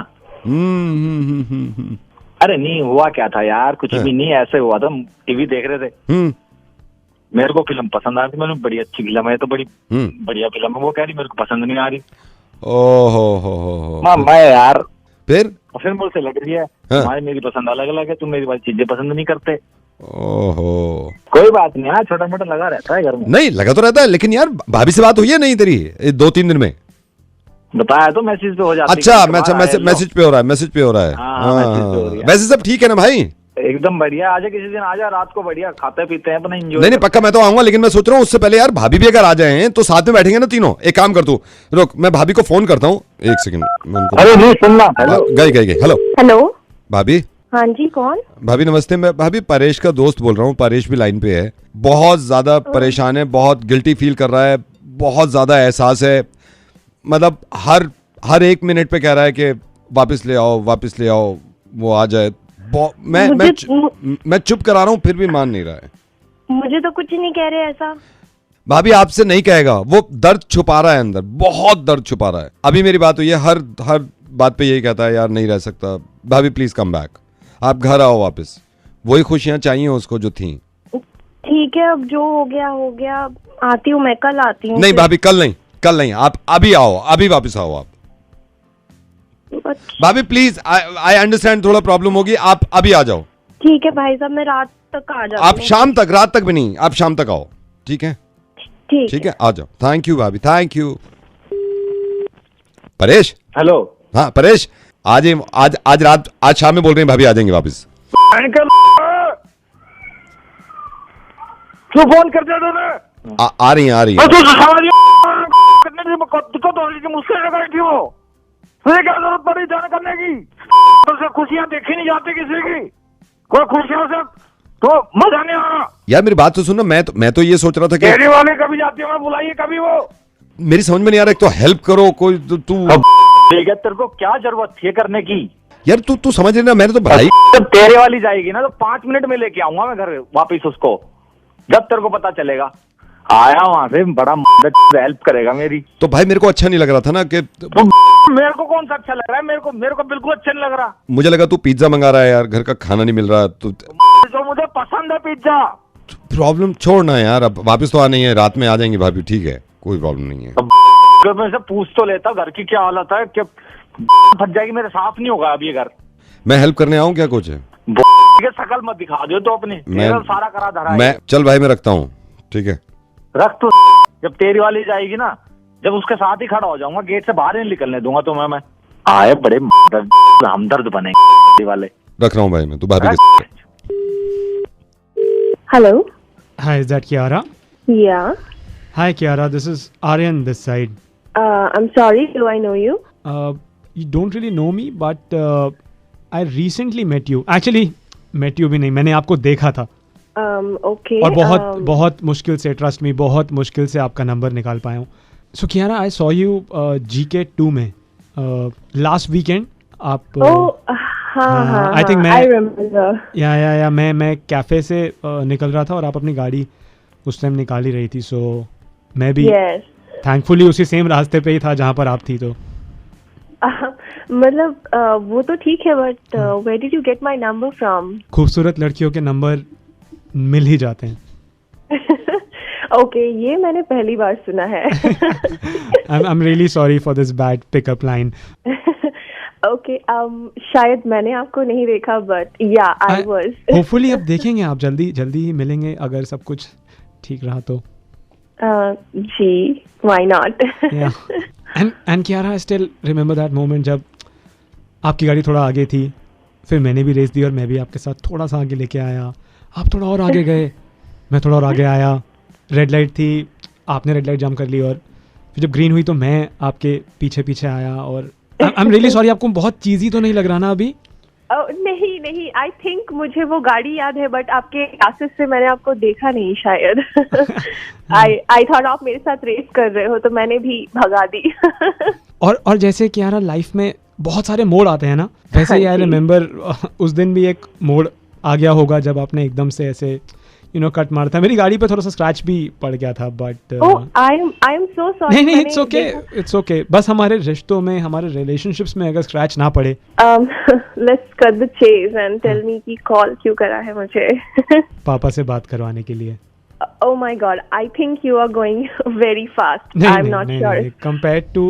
अरे नहीं हुआ क्या था यार, कुछ भी नहीं, ऐसे हुआ था, टीवी देख रहे थे, मेरे को फिल्म पसंद आ रही, मैंने बड़ी अच्छी फिल्म है, तो बड़ी बढ़िया फिल्म है, वो कह रही मेरे को पसंद नहीं आ रही।
ओहो
मैं यार
फिर
और फिर मुझसे लड़ रही है,
हाँ।
तुम्हारी मेरी पसंद अलग अलग है, तुम मेरी बात चीजें पसंद नहीं करते।
ओहो,
कोई बात नहीं यार, छोटा मोटा लगा रहता है घर में।
नहीं लगा तो रहता है, लेकिन यार भाभी से बात हुई है नहीं तेरी 2-3 दिन में?
बताया तो मैसेज पे हो जाती है।
अच्छा, मैसेज पे हो रहा है, मैसेज पे हो रहा है।
हाँ, मैसेज पे हो रही है।
वैसे सब ठीक है ना भाई?
एकदम बढ़िया। आजा किसी दिन, आजा रात को, बढ़िया खाते पीते हैं अपना, एंजॉय।
नहीं पक्का मैं तो आऊंगा, लेकिन मैं सोच रहा हूँ उससे पहले यार भाभी भी अगर आ जाए तो साथ में बैठेंगे ना तीनों। एक काम कर तू, रुक मैं भाभी को फोन करता हूँ, 1 सेकंड।
अरे नहीं सुनना।
गई। हेलो
हेलो
भाभी।
हाँ जी, कौन?
भाभी नमस्ते, मैं भाभी परेश का दोस्त बोल रहा हूँ। परेश भी लाइन पे है, बहुत ज्यादा परेशान है, बहुत गिल्टी फील कर रहा है, बहुत ज्यादा एहसास है, मतलब हर 1 मिनट पे कह रहा है कि वापस ले आओ, वो आ जाए। मैं चुप करा रहा हूँ फिर भी मान नहीं रहा है।
मुझे तो कुछ नहीं कह रहे ऐसा।
भाभी आपसे नहीं कहेगा, वो दर्द छुपा रहा है अंदर, बहुत दर्द छुपा रहा है। अभी मेरी बात हुई है, हर बात पे यही कहता है यार नहीं रह सकता। भाभी प्लीज कम बैक, आप घर आओ वापस, वही खुशियां चाहिए उसको जो थी।
ठीक है, अब जो हो गया, आती हूँ मैं, कल आती हूँ।
नहीं भाभी कल नहीं, आप अभी आओ, अभी वापस आओ आप। भाभी प्लीज, आई अंडरस्टैंड थोड़ा प्रॉब्लम होगी, आप अभी आ जाओ।
ठीक है भाई साहब, मैं रात तक आ जाऊँ।
आप शाम तक, रात तक भी नहीं, आप शाम तक आओ, ठीक है? ठीक है, आ जाओ। थैंक यू भाभी, थैंक यू। परेश।
हेलो।
हाँ परेश, आज शाम में बोल रहे हैं भाभी आ जाएंगे वापस।
क्यों फोन कर दिया तूने?
आ रही है।
दिक्कत हो रही थी, मुझसे लगा थी वो। तुझे क्या जरूरत पड़ी जाने करने की? तो खुशियां देखी नहीं जाती किसी की, कोई खुशियों से तो मजा नहीं आ रहा।
यार मेरी बात तो सुनना, मैं तो ये सोच रहा था कि
तेरी वाले कभी जाती है, मैं बुलाइए कभी वो।
मेरी समझ में नहीं आ रहा, एक तो हेल्प करो कोई, तू
ठीक है, तेरे को क्या जरूरत थी करने की?
यार तू समझ लेना, मैंने तो भाई
जब तेरे वाली जाएगी ना तो 5 मिनट में लेके आऊंगा मैं घर वापिस उसको, जब तेरे को पता चलेगा। आया वहां से, बड़ा हेल्प करेगा मेरी।
तो भाई मेरे को अच्छा नहीं लग रहा था ना कि
तो मेरे को कौन सा अच्छा लग रहा है? मेरे को बिल्कुल अच्छा नहीं लग रहा।
मुझे लगा तू पिज्जा मंगा रहा है यार, घर का खाना नहीं मिल रहा। तो
जो मुझे पसंद है पिज्जा।
प्रॉब्लम छोड़ना यार, अब वापस तो आना ही है, रात में आ जाएंगे भाभी, ठीक है, कोई प्रॉब्लम नहीं है।
अब मैं से पूछ तो लेता घर की क्या हालत है, क्या फट जाएगी मेरे, साफ नहीं होगा अब ये घर।
मैं हेल्प करने आऊँ क्या कुछ?
शकल मत दिखा दो तो अपनी, सारा करा धरा
मैं चल भाई मैं रखता हूँ, ठीक है?
रख तू। जब तेरी वाली जाएगी ना, जब उसके साथ ही खड़ा हो जाऊंगा, गेट से बाहर नहीं निकलने दूंगा तो मैं आए बड़े हमदर्द बने वाले।
रख रहा हूँ भाई मैं, तू भाभी
के।
Hello,
hi, is that Kiara?
Yeah
hi Kiara, this is Aryan this side.
I am sorry, do I know you?
You don't really know me, but I recently met you. Actually, met you भी नहीं, मैंने आपको देखा था।
Okay.
और बहुत मुश्किल से, ट्रस्ट मी, बहुत मुश्किल से आपका नंबर निकाल पाया हूँ। So Kiara, I saw you GK2 में लास्ट वीकेंड। आप आई थिंक मैं कैफे से निकल रहा था और आप अपनी गाड़ी उस टाइम निकाल ही रही थी। सो मैं भी थैंकफुली उसी सेम रास्ते पे ही था जहाँ पर आप थी। तो
मतलब वो तो ठीक है, but where did you get my number from?
खूबसूरत लड़कियों के नंबर मिल ही जाते हैं।
ओके, ये मैंने पहली बार सुना है।
I'm really sorry for this bad pickup line.
Okay, शायद मैंने आपको नहीं देखा, बट या आई वाज।
होपफुली अब देखेंगे, आप जल्दी ही मिलेंगे अगर सब कुछ ठीक रहा तो।
जी, why not.
And Kiara, I still remember that moment जब आपकी गाड़ी थोड़ा आगे थी, फिर मैंने भी रेस दी और मैं भी आपके साथ थोड़ा सा आगे लेके आया। आप थोड़ा और आगे गए, मैं थोड़ा और आगे आया। रेड लाइट थी, आपने रेड लाइट जाम कर ली और फिर जब ग्रीन हुई तो मैं आपके पीछे आया। और आई एम रियली सॉरी, आपको बहुत चीज़ी तो नहीं लग रहा ना अभी?
नहीं, आई थिंक मुझे वो गाड़ी याद है, बट आपके क्लासेस से मैंने आपको देखा नहीं शायद। आई थॉट आप मेरे साथ रेस कर रहे हो तो मैंने भी भगा दी।
और जैसे कि यार लाइफ में बहुत सारे मोड़ आते हैं ना, वैसे ही आई रिमेम्बर उस दिन भी एक मोड़ आ गया होगा जब आपने एकदम से ऐसे कट मारा था। मेरी गाड़ी पे थोड़ा सा स्क्रैच भी पड़ गया था, but
I am so sorry.
नहीं, इट्स ओके। बस हमारे रिश्तों में, हमारे रिलेशनशिप्स में अगर स्क्रैच ना पड़े।
Let's cut the chase and tell me कि कॉल क्यों करा है मुझे?
पापा से बात करवाने के लिए।
Oh my God, I think you are going very fast. I'm not sure.
Compared to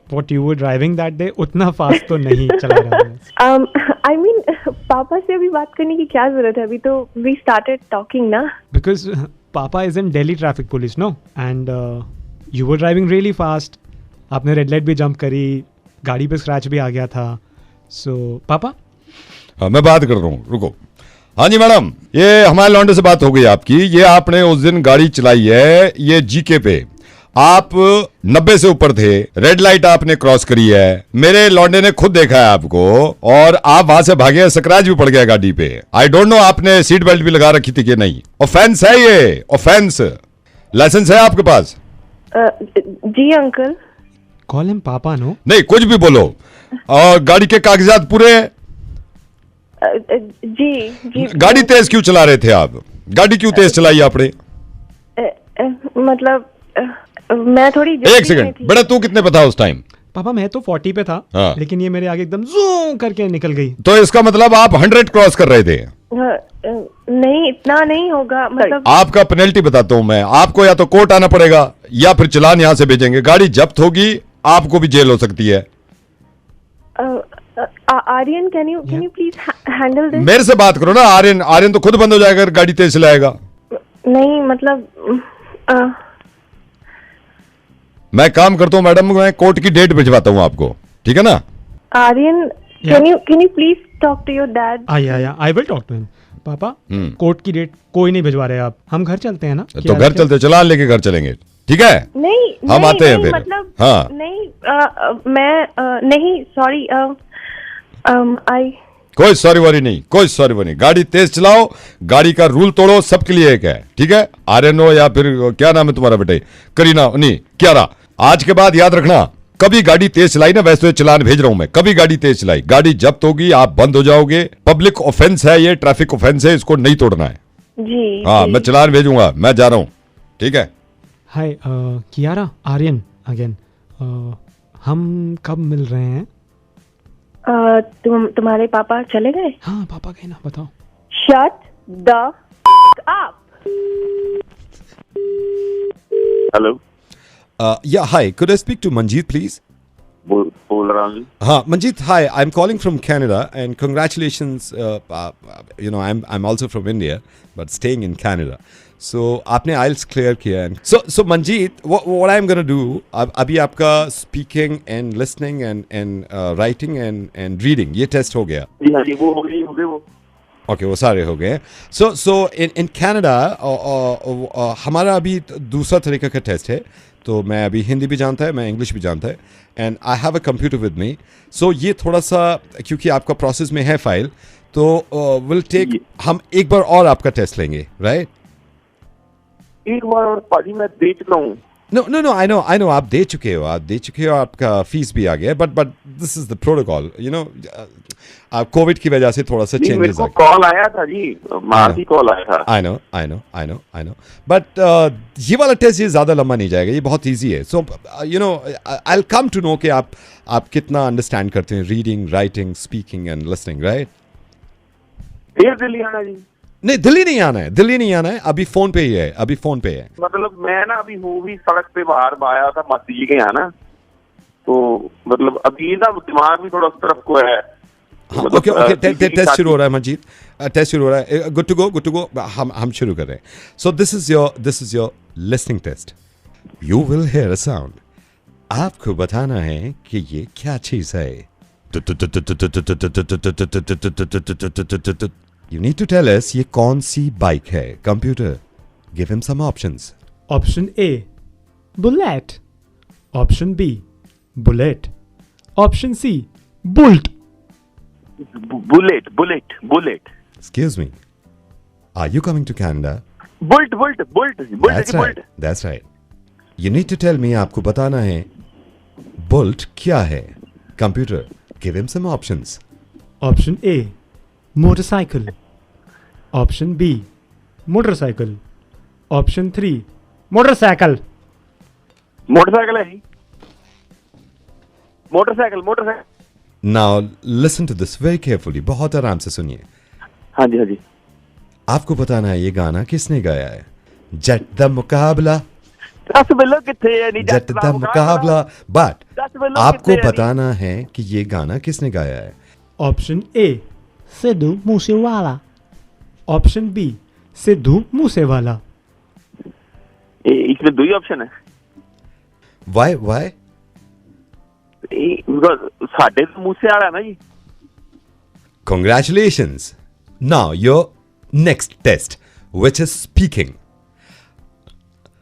what you were driving that day, उतना fast तो नहीं चला रहा मैं.
I mean, पापा से अभी बात करने की क्या जरूरत है? अभी तो we started talking ना.
Because Papa is in Delhi traffic police, no? And you were driving really fast. आपने रेड लाइट भी जंप करी, गाड़ी पे स्क्रैच भी आ गया था. So पापा?
हाँ, मैं बात कर रहा हूँ, रुको. हाँ जी मैडम, ये हमारे लौंडे से बात हो गई आपकी. ये आपने उस दिन गाड़ी चलाई है, ये जीके पे आप 90 से ऊपर थे, रेड लाइट आपने क्रॉस करी है, मेरे लौंडे ने खुद देखा है आपको, और आप वहां से भागे, स्क्रैच भी पड़ गया गाड़ी पे. आई डोंट नो आपने सीट बेल्ट भी लगा रखी थी कि नहीं. ऑफेंस है ये, ऑफेंस. लाइसेंस है आपके पास?
जी अंकल.
कॉल हिम पापा. नो
नहीं, कुछ भी बोलो. और गाड़ी के कागजात पूरे हैं?
जी.
गाड़ी तेज क्यों चला रहे थे आप? गाड़ी क्यों तेज चलाई आपने?
मतलब मैं थोड़ी
एक सेकंड बेटा, तू कितने पे था उस टाइम?
पापा मैं तो 40 पे था.
हाँ.
लेकिन ये मेरे आगे एकदम जूम करके निकल गई.
तो इसका मतलब आप 100 क्रॉस कर रहे थे?
नहीं, इतना नहीं होगा. मतलब
आपका पेनल्टी बताता हूं मैं आपको. या तो कोर्ट आना पड़ेगा या फिर चालान यहां से भेजेंगे. गाड़ी जब्त होगी, आपको भी जेल हो सकती है.
Aryan, can you please handle this?
मेरे से बात करो ना. आर्यन तो खुद बंद हो जाएगा अगर गाड़ी तेज चलाएगा.
नहीं मतलब
मैं काम करता हूँ मैडम, मैं कोर्ट की डेट भिजवाता हूँ आपको, ठीक है ना?
Aryan, can you please talk to your dad?
I will talk to him. पापा, कोर्ट की डेट कोई नहीं भिजवा रहे आप. हम घर चलते हैं ना.
तो घर चलते, चालान लेके घर चलेंगे, ठीक है?
नहीं,
हम आते हैं फिर.
मतलब
हाँ.
नहीं, मैं नहीं, सॉरी.
कोई सॉरी वॉरी नहीं, कोई सॉरी वॉरी नहीं. गाड़ी तेज चलाओ, गाड़ी का रूल तोड़ो, सबके लिए एक है, ठीक है? आर्यन हो या फिर क्या नाम है तुम्हारा बेटे? करीना, नहीं क्यारा. आज के बाद याद रखना, कभी गाड़ी तेज चलाई ना, वैसे चालान भेज रहा हूं मैं, कभी गाड़ी तेज चलाई, गाड़ी जब्त होगी, आप बंद हो जाओगे. पब्लिक ऑफेंस है ये, ट्रैफिक ऑफेंस है, इसको नहीं तोड़ना है.
जी.
हाँ, मैं चालान भेजूंगा, मैं जा रहा हूँ, ठीक है?
हाय कियारा, आर्यन अगेन. हम कब मिल रहे हैं?
तुम्हारे पापा चले गए?
हाँ, पापा गए ना. बताओ.
Shut the up.
Hello.
Yeah, hi. Could I speak to Manjeet, please?
बोल रहा हूँ.
हाँ, Manjeet, hi. I'm calling from Canada, and congratulations. You know, I'm also from India, but staying in Canada. So आपने IELTS clear किया. So Manjeet, what I'm gonna do? अभी आपका speaking and listening and writing and reading ये test हो गया.
जी, वो हो गई वो.
ओके, वो सारे हो गए. सो इन कनाडा हमारा अभी दूसरा तरीका का टेस्ट है. तो मैं अभी हिंदी भी जानता है, मैं इंग्लिश भी जानता है, and I have a computer with me. So ये थोड़ा सा, क्योंकि आपका प्रोसेस में है फाइल, तो विल टेक, हम एक बार और आपका टेस्ट लेंगे, राइट?
एक बार और पाजी, मैं दे चुका हूँ.
No, I know, आप दे चुके हो, आपका फीस भी आ गया. But this is the protocol, you know. Covid की वजह से थोड़ा सा चेंजेस आ गए.
कॉल आया था जी, मार्च कॉल आया था.
I know. बट ये वाला टेस्ट ये ज्यादा लंबा नहीं जाएगा, ये बहुत इजी है. So you know, I will come to know कि आप कितना अंडरस्टैंड करते हैं reading, writing, speaking and listening, right?
फिर दिल्ली आना जी.
नहीं, दिल्ली नहीं आना है. अभी फोन पे ही है,
मतलब मैं ना अभी हूँ भी सड़क पे बाहर आया था मस्जिद के यहाँ ना, तो मतलब अभी ना दिमाग भी थोड़ा उस तरफ को है.
ओके, टेस्ट शुरू हो रहा है मंजीत, टेस्ट शुरू हो रहा है. Good to go. हम शुरू कर रहे हैं. So this is your listening test. You will hear a sound. आपको बताना है कि ये क्या चीज है. You need to tell us ये कौन सी बाइक है. Computer, give him some options.
Option A, bullet. Option B, bullet. Option C, bolt.
Bullet.
Excuse me. Are you coming to Canada?
Bolt.
That's right. You need to tell me, आपको बताना है bolt क्या है. Computer, give him some options.
Option A, motorcycle. Option B, motorcycle. Option 3, motorcycle.
Motorcycle है. Motorcycle.
Now listen to this very carefully. बहुत आराम से सुनिए.
हाँ जी.
आपको बताना है ये गाना किसने गाया है. जट द मुकाबला,
दस मिलो किथे है नहीं
जट द मुकाबला। बट
दस मिलो
आपको
किथे है
बताना है कि ये गाना किसने गाया है।
Option A Sidhu Moosewala, option B Sidhu Moosewala.
इसमें दो ही ऑप्शन है
वाई
साडे तो मूसे वाला ना जी।
Congratulations. Now your next test, which is speaking.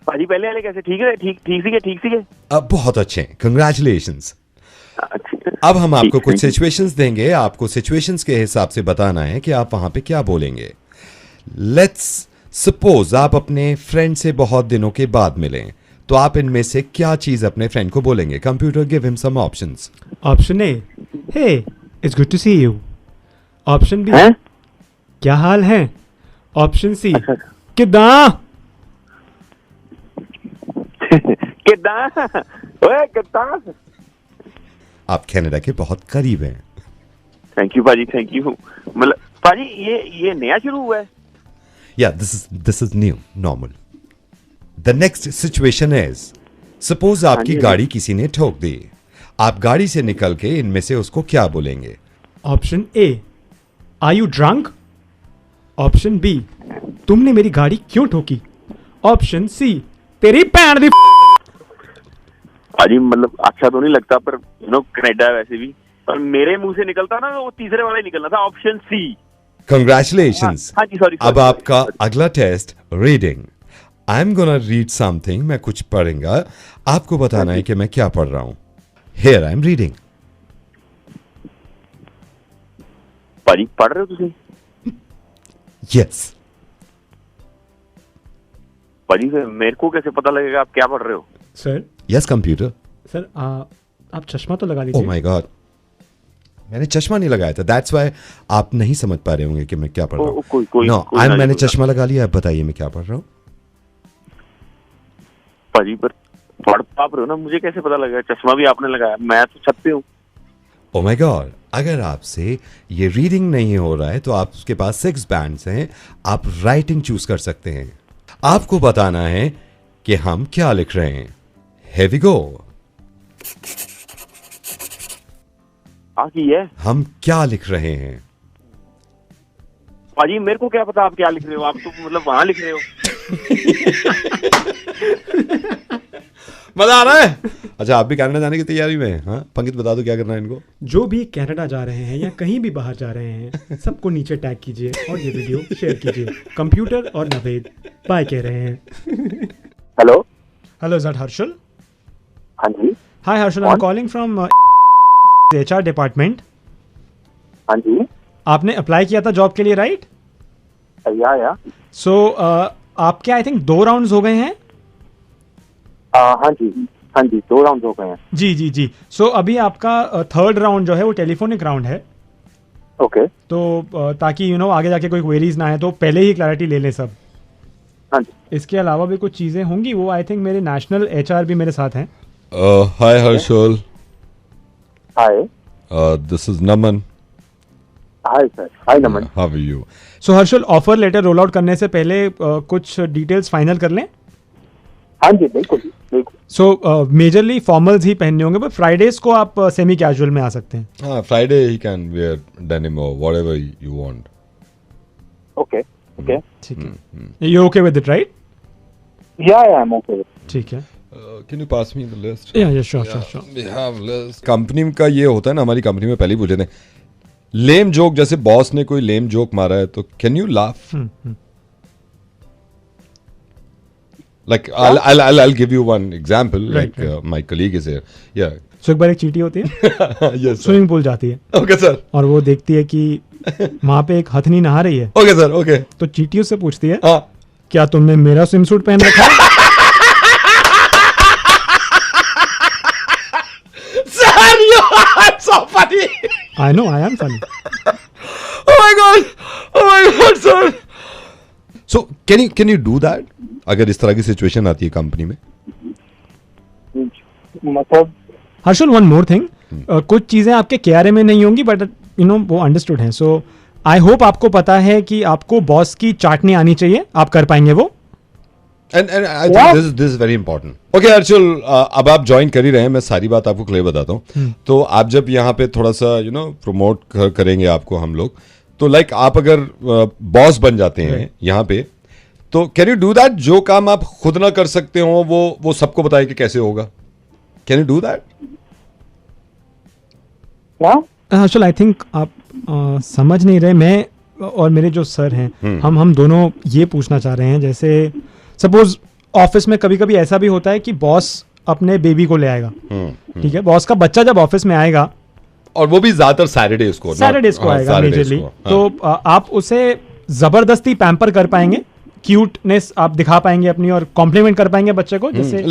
भाजी पहले वाले कैसे ठीक है? ठीक सीखे।
अब बहुत अच्छे, Congratulations.
अच्छा।
अब हम आपको कुछ सिचुएशंस देंगे, आपको सिचुएशंस के हिसाब से बताना है कि आप वहां पे क्या बोलेंगे। लेट्स सपोज आप अपने फ्रेंड से बहुत दिनों के बाद मिलें, तो आप इनमें से क्या चीज अपने फ्रेंड को बोलेंगे। Computer give him some options.
Option A, hey it's good to see you. Option B, क्या हाल है। ऑप्शन सी, किदा
ओए किदा।
आप कनाडा के बहुत करीब हैं।
थैंक यू भाजी, थैंक यू। मतलब भाजी ये नया शुरू हुआ है।
या this is new normal. The next situation is, suppose आपकी गाड़ी किसी ने ठोक दी, आप गाड़ी से निकल के इनमें से उसको क्या बोलेंगे।
Option A, are you drunk. Option B, तुमने मेरी गाड़ी क्यों ठोकी। ऑप्शन सी, तेरी पैर दी।
भाजी मतलब अच्छा तो नहीं लगता, पर कनाडा वैसे भी, पर मेरे मुंह से निकलता ना वो तीसरे वाला ही निकलना था, ऑप्शन सी।
कंग्रेचुलेशंस।
हाँ जी, सॉरी।
अब आपका अगला test reading. I am gonna read something, मैं कुछ पढ़ूंगा, आपको बताना है कि मैं क्या पढ़ रहा हूं। Here I am reading.
भाजी पढ़ रहे हो तुम?
यस।
भाजी मेरे को कैसे पता लगेगा आप क्या पढ़ रहे हो?
Sir
yes computer.
सर आप चश्मा तो लगा
ओह
लीजिए।
माय गॉड, मैंने चश्मा नहीं लगाया था, दैट्स व्हाई आप नहीं समझ पा रहे होंगे कि मैं क्या पढ़ रहा हूँ। नो, मैंने चश्मा लगा लिया। अब बताइए मैं क्या पढ़ रहा हूँ।
भाजी पर पढ़ पाप रहे हो ना, मुझे कैसे पता लगेगा? चश्मा भी आपने लगाया, मैं तो छत पे हूँ।
ओह माय गॉड, अगर आपसे ये रीडिंग नहीं हो रहा है तो आपके पास 6 बैंड्स हैं, आप राइटिंग चूज कर सकते हैं। आपको बताना है कि हम क्या लिख रहे हैं। Here we go.
है
हम क्या लिख रहे हैं।
भाजी मेरे को क्या पता आप क्या लिख रहे हो, आप तो मतलब वहां लिख रहे हो।
मजा आ रहा है। अच्छा, आप भी कनाडा जाने की तैयारी में हैं? हाँ पंकित, बता दो क्या करना है इनको।
जो भी कनाडा जा रहे हैं या कहीं भी बाहर जा रहे हैं, सबको नीचे टैग कीजिए और ये वीडियो शेयर कीजिए। कंप्यूटर और नवेद बाय कह रहे हैं।
Hello
hello, is that Harshal?
हाँ जी।
Hi Harshal, I am calling from HR department.
हाँ जी।
आपने अप्लाई किया था जॉब के लिए, राइट?
या
सो आपके आई थिंक 2 राउंड्स हो गए हैं।
हाँ जी 2 राउंड हो गए हैं।
जी। सो अभी आपका 3rd राउंड जो है वो टेलीफोनिक राउंड है।
ओके।
तो ताकि आगे जाके कोई क्वेरीज ना आए, तो पहले ही क्लैरिटी ले लें सब।
हाँ जी।
इसके अलावा भी कुछ चीज़ें होंगी, वो आई थिंक मेरे नेशनल HR भी मेरे साथ हैं।
Hi Harshal.
Hi.
This is Naman.
Hi sir. Hi Naman.
How are you?
So Harshal, offer letter roll out करने से पहले कुछ डिटेल्स फाइनल कर लें।
हाँ जी, बिल्कुल।
सो मेजरली फॉर्मल्स ही पहनने होंगे, पर फ्राइडेज को आप सेमी कैजुअल में आ सकते हैं।
हाँ, फ्राइडे ही कैन वेयर डेनिम और व्हाटएवर यू वांट।
ओके।
ठीक है। You okay with it, right?
Yeah I am okay.
ठीक है।
Can you pass me the list?
Yeah sure.
We have list. Company का ये होता है ना, हमारी कंपनी में पहले ही पूछे थे, लेम जोक, जैसे बॉस ने कोई लेम जोक मारा है तो can you laugh? Like I'll give you one example.
Right.
My colleague is here. Yeah.
So एक बार एक चींटी होती है,
Yes. sir.
स्विमिंग पूल जाती है।
Okay sir.
और वो देखती है कि वहां पे एक हथनी नहा रही है।
Okay sir. Okay.
तो चींटी उससे पूछती है,
हाँ.
क्या तुमने मेरा स्विम सूट पहन रखा है?
Sir, you are so funny.
I know, I am funny.
Oh my god, sir. So can you do that? अगर इस तरह की सिचुएशन आती है कंपनी में?
मतलब
हर्षल, वन मोर थिंग, कुछ चीजें आपके KRA में नहीं होंगी, बट वो अंडरस्टूड है। सो आई होप आपको पता है कि आपको बॉस की चाटनी आनी चाहिए। आप कर पाएंगे वो?
And I think this is very important. Okay, अर्चुल, अब आप ज्वाइन कर ही रहे हैं, मैं सारी बात आपको क्लियर बताता हूँ. तो आप जब यहाँ पे थोड़ा सा प्रमोट करेंगे आपको हम लोग, तो लाइक आप अगर बॉस बन जाते हैं यहाँ पे, तो कैन यू डू दैट? जो काम आप खुद ना कर सकते हो वो सबको बताएं कि कैसे होगा. Can you do that?
अर्चुल, आई थिंक आप समझ नहीं रहे. मैं और मेरे जो सर हैं, हम दोनों ये पूछना चाह रहे हैं, जैसे सपोज ऑफिस में कभी कभी ऐसा भी होता है कि बॉस अपने बेबी को ले आएगा. ठीक है, बॉस का बच्चा जब ऑफिस में आएगा,
और वो भी ज्यादातर सैटरडेज को
आएगा मेजरली, तो आप उसे जबरदस्ती पैम्पर कर पाएंगे, क्यूटनेस आप दिखा पाएंगे अपनी, और कॉम्प्लीमेंट कर पाएंगे बच्चे को, जैसे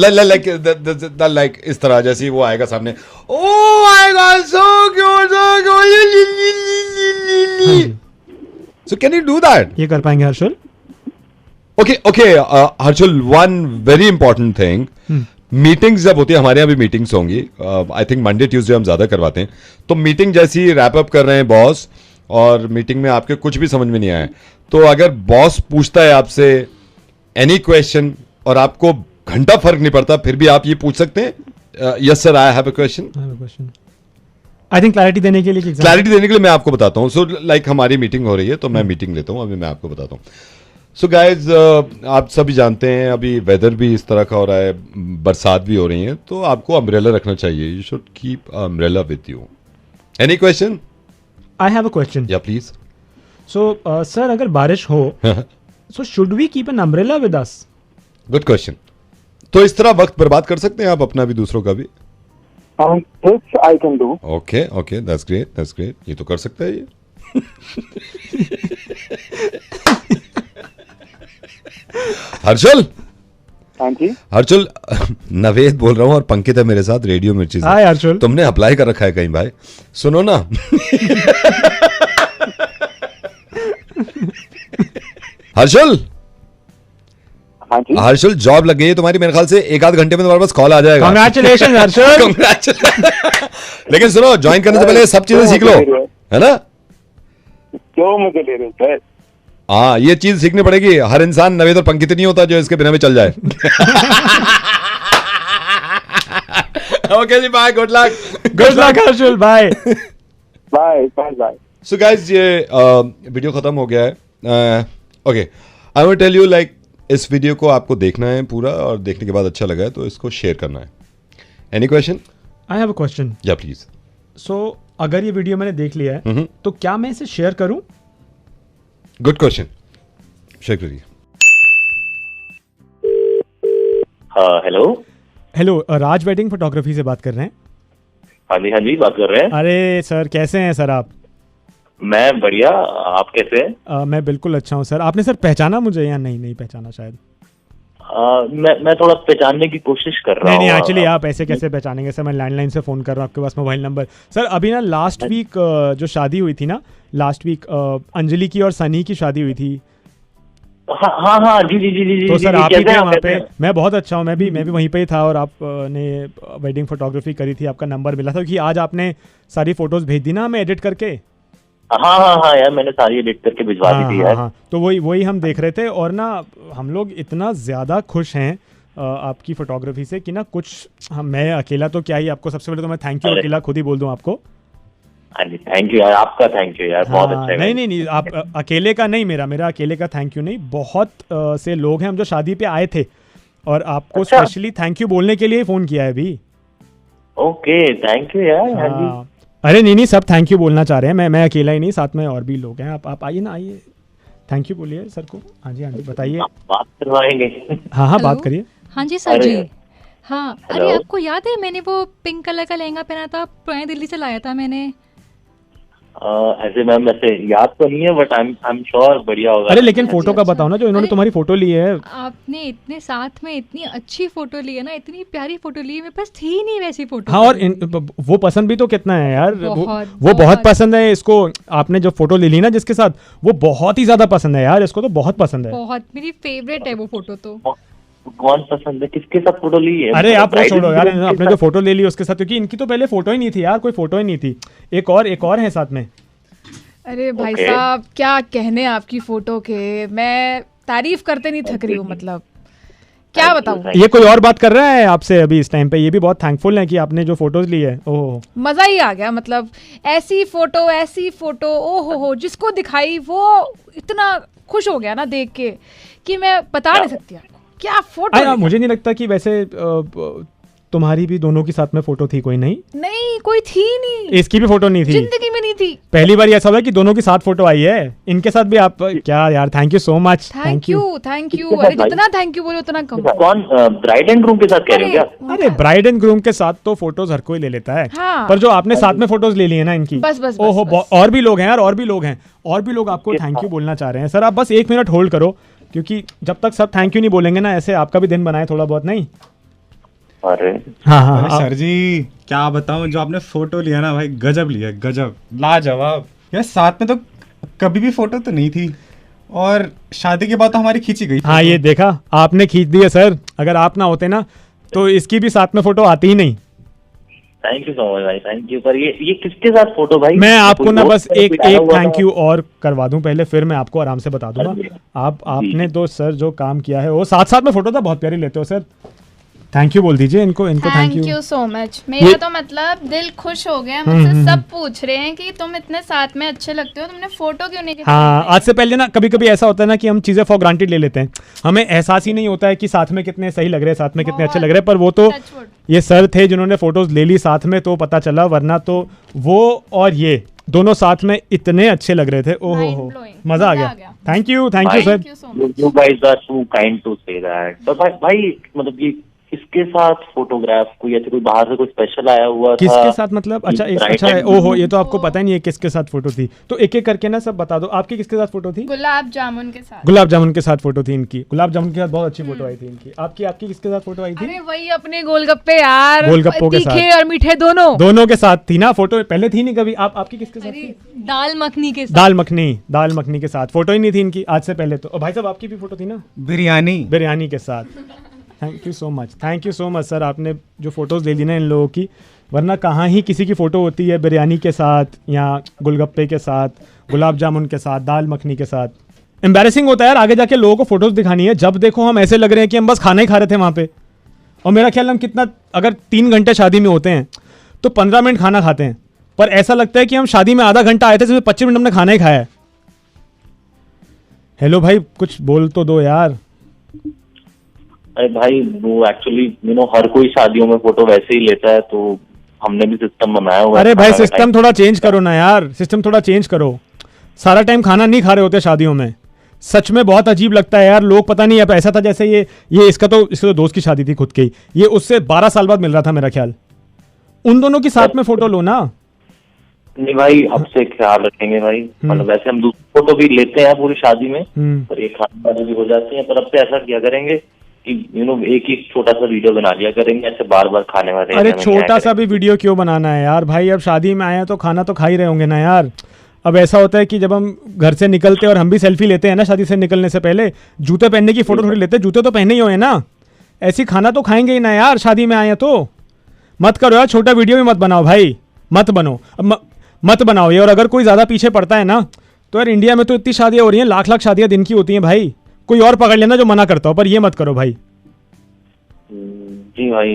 लाइक इस तरह, जैसे वो आएगा सामने, oh my God so cute, so can you do that?
ये कर पाएंगे Harshal?
Okay Harshal, one very important thing, meetings जब होती है, हमारे यहाँ भी मीटिंग्स होंगी, आई थिंक मंडे ट्यूसडे हम ज्यादा करवाते हैं. तो मीटिंग जैसी रैप अप कर रहे हैं बॉस, और मीटिंग में आपके कुछ भी समझ में नहीं आया, तो अगर बॉस पूछता है आपसे एनी क्वेश्चन और आपको घंटा फर्क नहीं पड़ता, फिर भी आप ये पूछ सकते हैं, yes sir I have a question.
I think clarity देने के लिए
मैं आपको बताता हूँ. सो लाइक हमारी मीटिंग हो रही है, तो मैं मीटिंग लेता हूँ, अभी मैं आपको बताता हूँ. सो गाइज, आप सभी जानते हैं अभी वेदर भी इस तरह का हो रहा है, बरसात भी हो रही है, तो आपको अम्ब्रेला रखना चाहिए. You should keep umbrella with you. Any question?
I have a question.
Yeah please.
So sir, अगर बारिश हो, so should we keep an umbrella with us?
Good question. तो इस तरह वक्त बर्बाद कर सकते हैं आप अपना भी, दूसरों का भी?
This I can do.
Okay, that's great. ये तो कर सकता है ये. हर्षल.
हाँ जी
हर्षल, नवेद बोल रहा हूँ, और पंकित है मेरे साथ, रेडियो मिर्ची से.
हाय हर्षल.
तुमने अप्लाई कर रखा है कहीं भाई? सुनो ना. हर्षल.
हाँ जी
हर्षल, जॉब लग गई है तुम्हारी, मेरे ख्याल से 1-8 घंटे में तुम्हारे पास कॉल आ जाएगा.
कांग्रेचुलेशन हर्षल.
लेकिन सुनो, ज्वाइन करने से पहले सब चीजें सीख लो, है ना?
क्यों मुझे ले रहे हो सर?
हाँ, ये चीज सीखनी पड़ेगी. हर इंसान नवेद और पंकित नहीं होता जो इसके बिना भी चल जाए. ओके जी, bye, good luck
Harshal, bye.
Bye.
So guys, ये वीडियो खत्म हो गया है. Okay, I will tell you, like इस वीडियो को आपको देखना है पूरा, और देखने के बाद अच्छा लगा है तो इसको शेयर करना है. Any question?
I have a question.
Yeah please.
सो अगर ये वीडियो मैंने देख लिया है, तो क्या मैं इसे शेयर करूं?
Good question. शेयर करिए.
हेलो, राज वेडिंग फोटोग्राफी से बात कर रहे हैं?
हाँ जी, बात कर रहे हैं.
अरे सर, कैसे हैं सर आप?
मैं बढ़िया, आप कैसे हैं?
मैं बिल्कुल अच्छा हूँ सर. आपने सर पहचाना मुझे या नहीं पहचाना शायद?
मैं थोड़ा पहचानने की कोशिश कर रहा हूँ.
नहीं, एक्चुअली आप ऐसे कैसे पहचानेंगे सर? मैं लैंडलाइन से फ़ोन कर रहा हूँ, आपके पास मोबाइल नंबर. सर अभी ना लास्ट वीक जो शादी हुई थी ना, लास्ट वीक अंजलि की और सनी की शादी हुई थी.
हाँ, जी.
तो सर आप ही थे वहाँ पे? मैं बहुत अच्छा हूँ, मैं भी वहीं पे ही था, और आपने वेडिंग फोटोग्राफी करी थी, आपका नंबर मिला था, कि आज आपने सारी फोटोज भेज दी ना हमें एडिट करके.
हाँ यार, मैंने सारी एडिट करके भिजवा दी थी यार.
तो वही हम देख रहे थे, और ना हम लोग इतना ज़्यादा खुश हैं आपकी फोटोग्राफी से कि ना कुछ मैं अकेला तो क्या ही, आपको सबसे पहले तो मैं थैंक यू अकेला खुद ही बोल दूं आपको.
हाँ जी, थैंक यू यार, आपका थैंक यू यार, बहुत अच्छा है.
नहीं, आप अकेले का नहीं, मेरा अकेले का थैंक यू नहीं, बहुत से लोग हैं हम जो शादी पे आए थे, और आपको स्पेशली थैंक यू बोलने के लिए फ़ोन किया है अभी.
ओके, थैंक यू यार. हाँ जी.
अरे नहीं, सब थैंक यू बोलना चाह रहे हैं. मैं अकेला ही नहीं, साथ में और भी लोग हैं. आप आइए ना, आइए, थैंक यू बोलिए सर को. हाँ जी, बताइए.
बात करवाएंगे?
हाँ, बात करिए.
हाँ जी सर जी. हाँ, अरे आपको याद है मैंने वो पिंक कलर का लहंगा पहना था, पुरानी दिल्ली से लाया था मैंने.
ऐसे मैम वैसे याद तो नहीं है, बट आई एम श्योर बढ़िया होगा.
अरे लेकिन फोटो का बताओ ना, जो इन्होंने तुम्हारी फोटो ली है.
आपने इतने साथ में इतनी अच्छी फोटो ली है ना, इतनी प्यारी फोटो ली है, मेरे पास थी ही नहीं वैसी फोटो.
हाँ, और वो पसंद भी तो कितना है यार. वो बहुत पसंद है इसको. आपने जो फोटो ले ली ना जिसके साथ, वो बहुत ही ज्यादा पसंद है यार, इसको तो बहुत पसंद है.
बहुत, मेरी फेवरेट है वो फोटो. तो
कौन पसंद है? किसके साथ फोटो ली है?
अरे आप वो छोड़ो यार, आपने जो फोटो ले ली उसके साथ, क्योंकि इनकी तो पहले फोटो ही नहीं थी यार, कोई फोटो ही नहीं थी. एक और है साथ में.
अरे भाई साहब, क्या कहने आपकी फोटो के, मैं तारीफ करते नहीं थक रही हूँ. मतलब क्या बताऊं।
ये कोई और बात कर रहा है आपसे अभी इस टाइम पे, ये भी बहुत थैंकफुल है कि आपने जो फोटोज ली है। ओह
मजा ही आ गया, मतलब ऐसी फोटो ओ हो जिसको दिखाई वो इतना खुश हो गया ना देख के कि मैं बता नहीं सकती आपको क्या फोटो।
मुझे नहीं लगता कि वैसे तुम्हारी भी दोनों के साथ में फोटो थी कोई? नहीं
कोई थी नहीं,
इसकी भी फोटो नहीं थी,
जिंदगी में नहीं थी।
पहली बार ऐसा हुआ कि दोनों के साथ फोटो आई है, इनके साथ भी आप क्या यार, thank you so much.
Thank you अरे जितना थैंक यू बोलो उतना कम।
कौन ब्राइड एंड ग्रूम के साथ कह रहे हो क्या?
अरे ब्राइड एंड ग्रूम के साथ तो फोटोज हर कोई ले लेता है,
हाँ।
पर जो आपने साथ में फोटोज ले ली है ना इनकी,
बस
ओहो और भी लोग हैं यार, और भी लोग आपको थैंक यू बोलना चाह रहे हैं। सर आप बस 1 मिनट होल्ड करो, क्योंकि जब तक सब थैंक यू नहीं बोलेंगे ना, ऐसे आपका भी दिन बनाए थोड़ा बहुत। नहीं
अरे
हाँ
सर जी क्या बताऊं, जो आपने फोटो लिया ना भाई, गजब लिया, गजब लाजवाब यार। साथ में तो कभी भी फोटो तो नहीं थी, और शादी के बाद तो हमारी खींची गई।
हाँ ये देखा आपने खींच दी है सर, अगर आप ना होते ना तो इसकी भी साथ में फोटो आती ही नहीं।
थैंक यू सो मच भाई, थैंक यू। पर ये किसके साथ फोटो भाई?
मैं आपको ना बस एक थैंक यू और करवा दूं पहले, फिर मैं आपको आराम से बता दूंगा। आपने तो सर जो काम किया है वो साथ में फोटो तो बहुत प्यारी लेते हो सर। थैंक यू बोल दीजिए इनको
थैंक यू सो मच। मेरा तो मतलब दिल खुश हो गया, मुझसे सब पूछ रहे हैं कि तुम इतने साथ में अच्छे लगते हो, तुमने फोटो क्यों नहीं खींची?
हाँ आज से पहले ना कभी कभी ऐसा होता है ना कि हम चीजें फॉर ग्रांटेड ले लेते हैं, हमें एहसास ही नहीं होता है कि साथ में कितने सही लग रहे हैं, साथ में कितने अच्छे लग रहे हैं। पर वो तो ये सर थे जिन्होंने फोटोज ले ली साथ में, तो पता चला, वरना तो वो और ये दोनों साथ में इतने अच्छे लग रहे थे। ओहो मजा आ गया। Thank you sir.
You guys are too kind to say that. तो भाई मतलब ये किसके साथ फोटोग्राफ, कोई ऐसे कोई बाहर से कोई स्पेशल आया हुआ था?
किसके साथ मतलब? अच्छा है। ओहो ये तो आपको पता ही नहीं है किसके साथ फोटो थी, तो एक एक करके ना सब बता दो। आपकी किसके साथ फोटो थी?
गुलाब जामुन के साथ।
गुलाब जामुन के साथ फोटो थी इनकी, गुलाब जामुन के साथ बहुत अच्छी फोटो आई थी इनकी। आपकी किसके साथ फोटो आई थी?
अरे वही अपने गोलगप्पे यार,
गोलगप्पों के साथ,
तीखे और मीठे दोनों
के साथ थी ना फोटो। पहले थी नहीं कभी। आपकी किसके साथ थी?
दाल मखनी के साथ।
दाल मखनी के साथ फोटो ही नहीं थी इनकी आज से पहले तो। और भाई साहब आपकी भी फोटो थी ना? बिरयानी के साथ। Thank you so much sir, आपने जो फोटोज़ ले ली ना इन लोगों की, वरना कहाँ ही किसी की फ़ोटो होती है बिरयानी के साथ या गोलगप्पे के साथ, गुलाब जामुन के साथ, दाल मखनी के साथ। एम्बैरेसिंग होता है यार आगे जाके लोगों को फोटोज़ दिखानी है, जब देखो हम ऐसे लग रहे हैं कि हम बस खाना ही खा रहे थे वहाँ पे। और मेरा ख्याल हम कितना, अगर 3 घंटे शादी में होते हैं तो 15 मिनट खाना खाते हैं, पर ऐसा लगता है कि हम शादी में आधा घंटा आए थे, सिर्फ 25 मिनट हमने खाना ही खाया है। हेलो भाई कुछ बोल तो दो यार।
अरे भाई वो एक्चुअली हर कोई शादियों में फोटो वैसे ही लेता है, तो हमने भी सिस्टम बनाया हुआ है।
अरे भाई सिस्टम थोड़ा चेंज करो ना यार, सिस्टम थोड़ा चेंज करो। सारा टाइम खाना नहीं खा रहे होते शादियों में, सच में बहुत अजीब लगता है यार। लोग पता नहीं, अब ऐसा था जैसे ये इसका तो दोस्त की शादी थी खुद की, ये उससे 12 साल बाद मिल रहा था मेरा ख्याल। उन दोनों के साथ में फोटो लो ना।
नहीं भाई अब से ख्याल रखेंगे भाई, मतलब वैसे हम दूसरी फोटो भी लेते हैं पूरी शादी में, पर ये खाने वाली भी हो जाती है। पर अब से ऐसा क्या करेंगे कि एक ही छोटा सा वीडियो बना लिया करेंगे, ऐसे बार बार खाने वाले।
अरे छोटा सा भी वीडियो क्यों बनाना है यार भाई, अब शादी में आए हैं तो खाना तो खा ही रहे होंगे ना यार। अब ऐसा होता है कि जब हम घर से निकलते हैं और हम भी सेल्फी लेते हैं ना शादी से निकलने से पहले, जूते पहनने की फोटो थोड़ी लेते हैं, जूते तो पहने ही हुए ना, ऐसी खाना तो खाएंगे ही ना यार शादी में आए हैं तो। मत करो यार, छोटा वीडियो भी मत बनाओ भाई, मत बनाओ ये। और अगर कोई ज़्यादा पीछे पड़ता है ना तो यार इंडिया में तो इतनी शादियाँ हो रही हैं, लाख लाख शादियाँ दिन की होती हैं भाई, कोई और पकड़ लेना जो मना करता हो, पर ये मत करो भाई।
जी भाई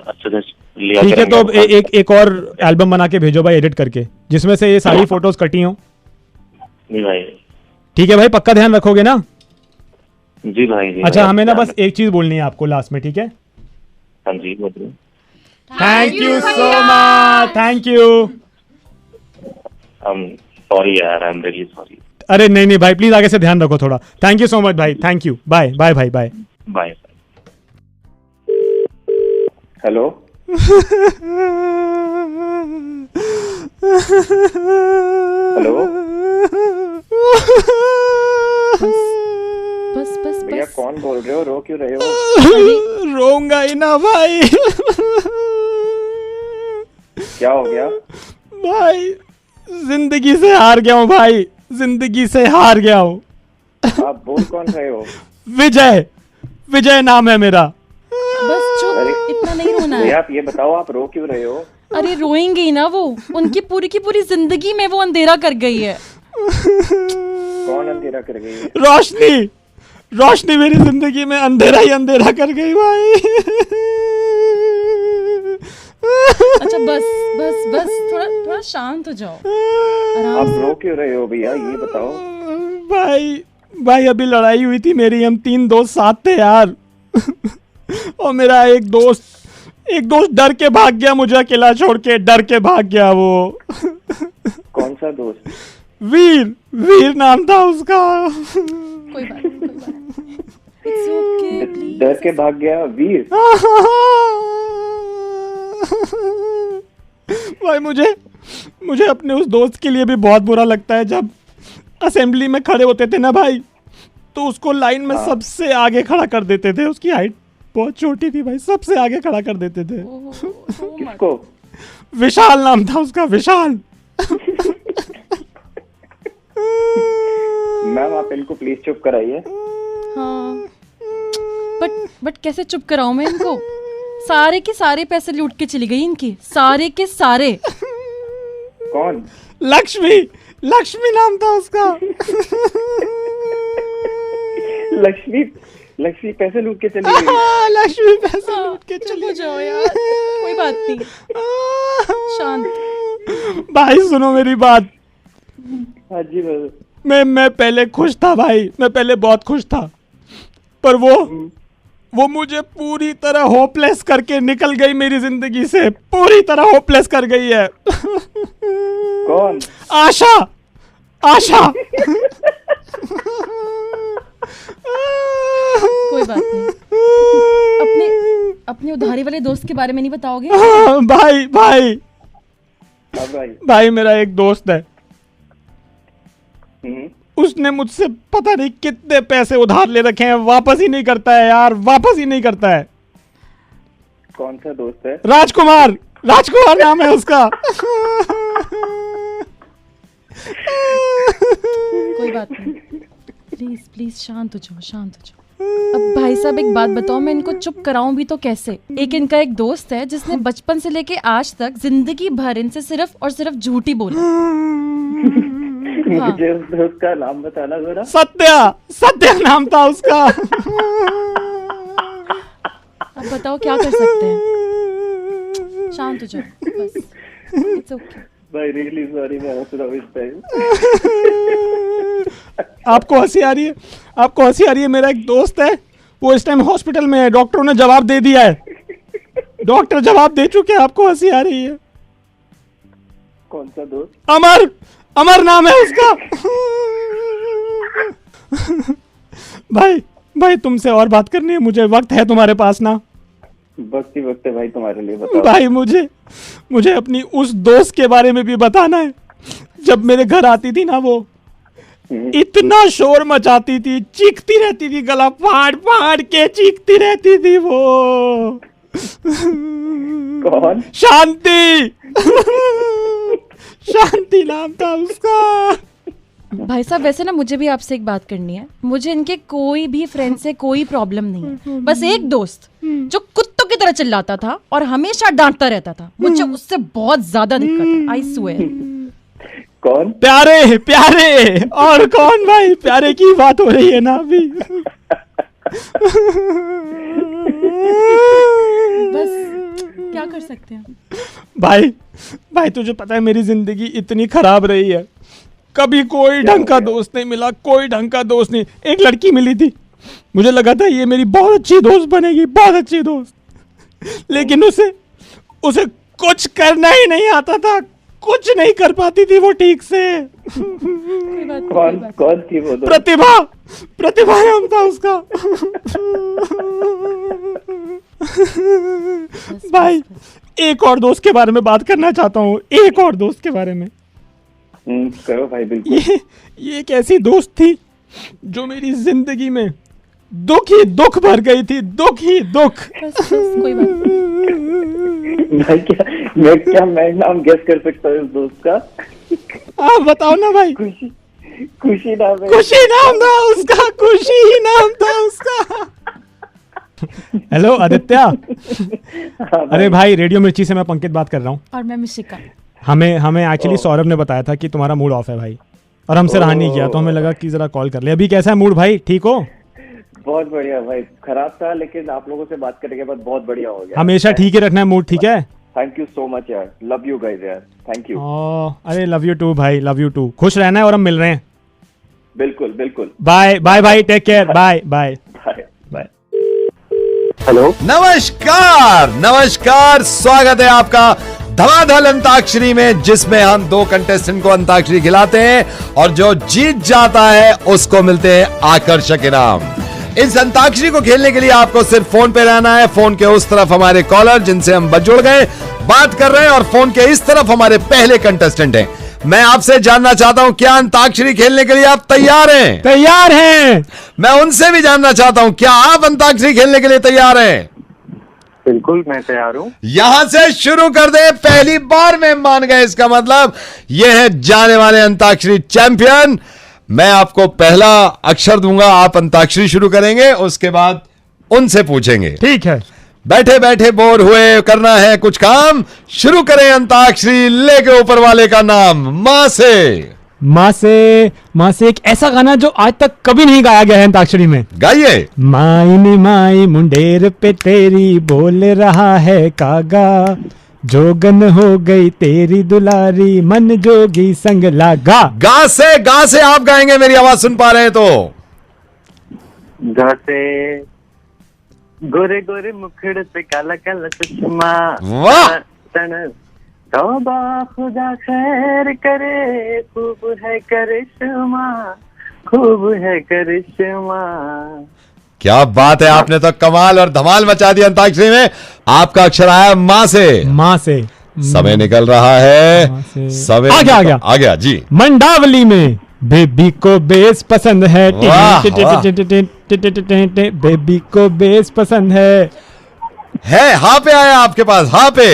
अच्छा लिया
ठीक है, तो अब एक और एल्बम बना के भेजो भाई एडिट करके, जिसमें से ये सारी फोटोज कटी हो।
जी भाई
ठीक है भाई, पक्का ध्यान रखोगे ना?
जी भाई।
अच्छा हमें ना बस एक चीज बोलनी है आपको लास्ट में, ठीक है?
हाँ जी बोलिए।
Thank you so much, thank you.
Sorry यार, आई एम रियली सॉरी।
अरे नहीं भाई प्लीज आगे से ध्यान रखो थोड़ा। थैंक यू सो मच भाई, थैंक यू, बाय बाय भाई, बाय
बाय।
हेलो हेलो
बस
भैया कौन बोल रहे हो? रो क्यों रहे हो?
रोऊंगा ही ना भाई।
क्या हो गया
भाई? जिंदगी से हार गया हूँ भाई, जिंदगी से हार गया हूँ।
आप बोल कौन रहे हो?
विजय नाम है मेरा।
बस चुप, इतना नहीं रोना है।
आप ये बताओ आप रो क्यों रहे हो?
अरे रोएंगे ही ना, वो उनकी पूरी की पूरी जिंदगी में वो अंधेरा कर गई है।
कौन अंधेरा कर गई है?
रोशनी मेरी जिंदगी में अंधेरा ही अंधेरा कर गई भाई।
अच्छा बस बस बस, थोड़ा थोड़ा शांत हो जाओ, आराम
आप
से।
रो क्यों रहे हो भैया, ये बताओ।
भाई अभी लड़ाई हुई थी मेरी, हम 3 दोस्त साथ थे यार। और मेरा एक दोस्त डर के भाग गया, मुझे अकेला छोड़ के डर के भाग गया वो।
कौन सा दोस्त?
वीर नाम था उसका।
कोई बात नहीं, कोई बात नहीं। It's okay, please.
डर के भाग गया वीर?
भाई मुझे अपने उस दोस्त के लिए भी बहुत बुरा लगता है। जब असेंबली में खड़े होते थे ना भाई, तो उसको लाइन में सबसे आगे खड़ा कर देते थे। उसकी हाइट बहुत छोटी थी भाई, सबसे आगे खड़ा कर देते थे।
किसको?
विशाल नाम था उसका, विशाल।
मैम आप इनको प्लीज चुप कराइए।
हाँ, बट कैसे चुप कराऊं मैं इनको? सारे के सारे पैसे लूट के चली गई इनकी, सारे के सारे।
कौन?
लक्ष्मी नाम था उसका।
लक्ष्मी पैसे लूट के चली गई?
लक्ष्मी पैसे लूट के चली
गई। जाओ यार, कोई बात नहीं, शांत।
भाई सुनो मेरी बात।
हाँ जी भाई।
मैं पहले खुश था भाई, मैं पहले बहुत खुश था, पर वो मुझे पूरी तरह होपलेस करके निकल गई मेरी जिंदगी से, पूरी तरह होपलेस कर गई है।
कौन?
आशा।
कोई बात नहीं। अपने उधारी वाले दोस्त के बारे में नहीं बताओगे?
भाई मेरा एक दोस्त है, उसने मुझसे पता नहीं कितने पैसे उधार ले रखे हैं, वापस ही नहीं करता है यार, वापस ही नहीं करता है।
कौन सा दोस्त है?
राजकुमार नाम है उसका।
कोई बात नहीं, प्लीज शांत हो जाओ। अब भाई साहब एक बात बताओ, मैं इनको चुप कराऊं भी तो कैसे? इनका एक दोस्त है जिसने बचपन से लेके आज तक जिंदगी भर इनसे सिर्फ और सिर्फ झूठ ही बोला।
मुझे उस दोस्त का नाम बताना जरा।
सत्या नाम था उसका।
अब बताओ क्या कर सकते हैं? शांत हो जाओ बस, इट्स ओके।
भाई रियली सॉरी, मैं हंस रहा हूँ इस टाइम।
आपको हंसी आ रही है? मेरा एक दोस्त है, वो इस टाइम हॉस्पिटल में है, डॉक्टरों ने जवाब दे दिया है, डॉक्टर जवाब दे चुके हैं, आपको हंसी आ रही है?
कौन सा दोस्त?
अमर नाम है उसका। भाई तुमसे और बात करनी है मुझे, वक्त है तुम्हारे पास ना?
वक्त है भाई तुम्हारे लिए, बताओ।
भाई मुझे अपनी उस दोस्त के बारे में भी बताना है। जब मेरे घर आती थी ना, वो इतना शोर मचाती थी, चीखती रहती थी, गला फाड़ के चीखती रहती थी वो।
कौन?
शांति नाम था उसका।
भाई साहब वैसे ना मुझे भी आपसे एक बात करनी है। मुझे इनके कोई भी फ्रेंड से कोई प्रॉब्लम नहीं है, बस एक दोस्त जो कुत्तों की तरह चिल्लाता था और हमेशा डांटता रहता था, मुझे उससे बहुत ज्यादा दिक्कत है, आई स्वेयर।
कौन?
प्यारे। और कौन भाई? प्यारे की बात हो रही है ना अभी।
बस क्या कर सकते हैं?
भाई तुझे पता है मेरी जिंदगी इतनी खराब रही है, कभी कोई ढंग का दोस्त नहीं मिला, कोई ढंग का दोस्त नहीं। एक लड़की मिली थी, मुझे लगा था ये मेरी बहुत अच्छी दोस्त बनेगी, बहुत अच्छी दोस्त, लेकिन उसे कुछ करना ही नहीं आता था, कुछ नहीं कर पाती थी वो ठीक से।
कौन थी वो दोस्त?
प्रतिभा नाम था उसका। भाई एक और दोस्त के बारे में बात करना चाहता हूँ, एक और दोस्त के बारे में।
करो भाई, बिल्कुल।
ये एक ऐसी दोस्त थी जो मेरी जिंदगी में दुख भर गई थी, दुख।
कोई बात
नहीं। मैं नाम गेस कर सकता हूँ इस दोस्त का?
आप बताओ ना भाई।
खुशी नाम है।
खुशी नाम था उसका। हेलो आदित्य। अरे भाई रेडियो मिर्ची से मैं पंकित बात कर रहा हूँ।
और मैं मिशिका।
हमें एक्चुअली सौरभ ने बताया था कि तुम्हारा मूड ऑफ है भाई, और हमसे रहा नहीं किया, तो हमें लगा कि जरा कॉल कर ले। अभी कैसा है मूड भाई, ठीक हो?
बहुत बढ़िया भाई, खराब था लेकिन आप लोगों से बात करने के बाद बहुत बढ़िया हो गया।
हमेशा ठीक ही रखना है मूड, ठीक है?
थैंक यू सो मच यार, लव यू गाइस यार, थैंक यू।
अरे लव यू टू भाई, लव यू टू। खुश रहना है और हम मिल रहे हैं।
बिल्कुल बिल्कुल।
बाय बाय भाई, take care, bye bye
bye.
Hello, नमस्कार नमस्कार, स्वागत है आपका धमाधल अंताक्षरी में, जिसमें हम 2 कंटेस्टेंट को अंताक्षरी खिलाते हैं और जो जीत जाता है उसको मिलते हैं आकर्षक इनाम। इस अंताक्षरी को खेलने के लिए आपको सिर्फ फोन पे रहना है। फोन के उस तरफ हमारे कॉलर जिनसे हम जुड़ गए बात कर रहे हैं, और फोन के इस तरफ हमारे पहले कंटेस्टेंट हैं। मैं आपसे जानना चाहता हूं, क्या अंताक्षरी खेलने के लिए आप तैयार हैं?
तैयार हैं।
मैं उनसे भी जानना चाहता हूं, क्या आप अंताक्षरी खेलने के लिए तैयार हैं?
बिल्कुल मैं तैयार हूँ।
यहां से शुरू कर दे। पहली बार में मान गए, इसका मतलब यह है जाने वाले अंताक्षरी चैंपियन। मैं आपको पहला अक्षर दूंगा, आप अंताक्षरी शुरू करेंगे, उसके बाद उनसे पूछेंगे।
ठीक है।
बैठे बैठे बोर हुए, करना है कुछ काम, शुरू करें अंताक्षरी। लेके ऊपर वाले का नाम, माँ से।
माँ से एक ऐसा गाना जो आज तक कभी नहीं गाया गया है अंताक्षरी में।
गाइए।
माई ने माई मुंडेर पे तेरी बोल रहा है कागा, जोगन हो गई तेरी दुलारी, मन जोगी संग लागा।
गा से आप गाएंगे, मेरी आवाज सुन पा रहे हैं तो?
गा से गोरे गोरे मुखड़ पे काला काला चश्मा।
वाह।
तौबा खुदा खैर करे, खूब है करिश्मा, खूब है करिश्मा।
क्या बात है, आपने तो कमाल और धमाल मचा दिया अंताक्षरी में। आपका अक्षर आया माँ से।
माँ से।
समय निकल रहा है, समय आ गया जी।
मंडावली में बेबी को बेस पसंद है, बेबी को बेस पसंद है।
हाँ पे आया आपके पास, हाँ पे।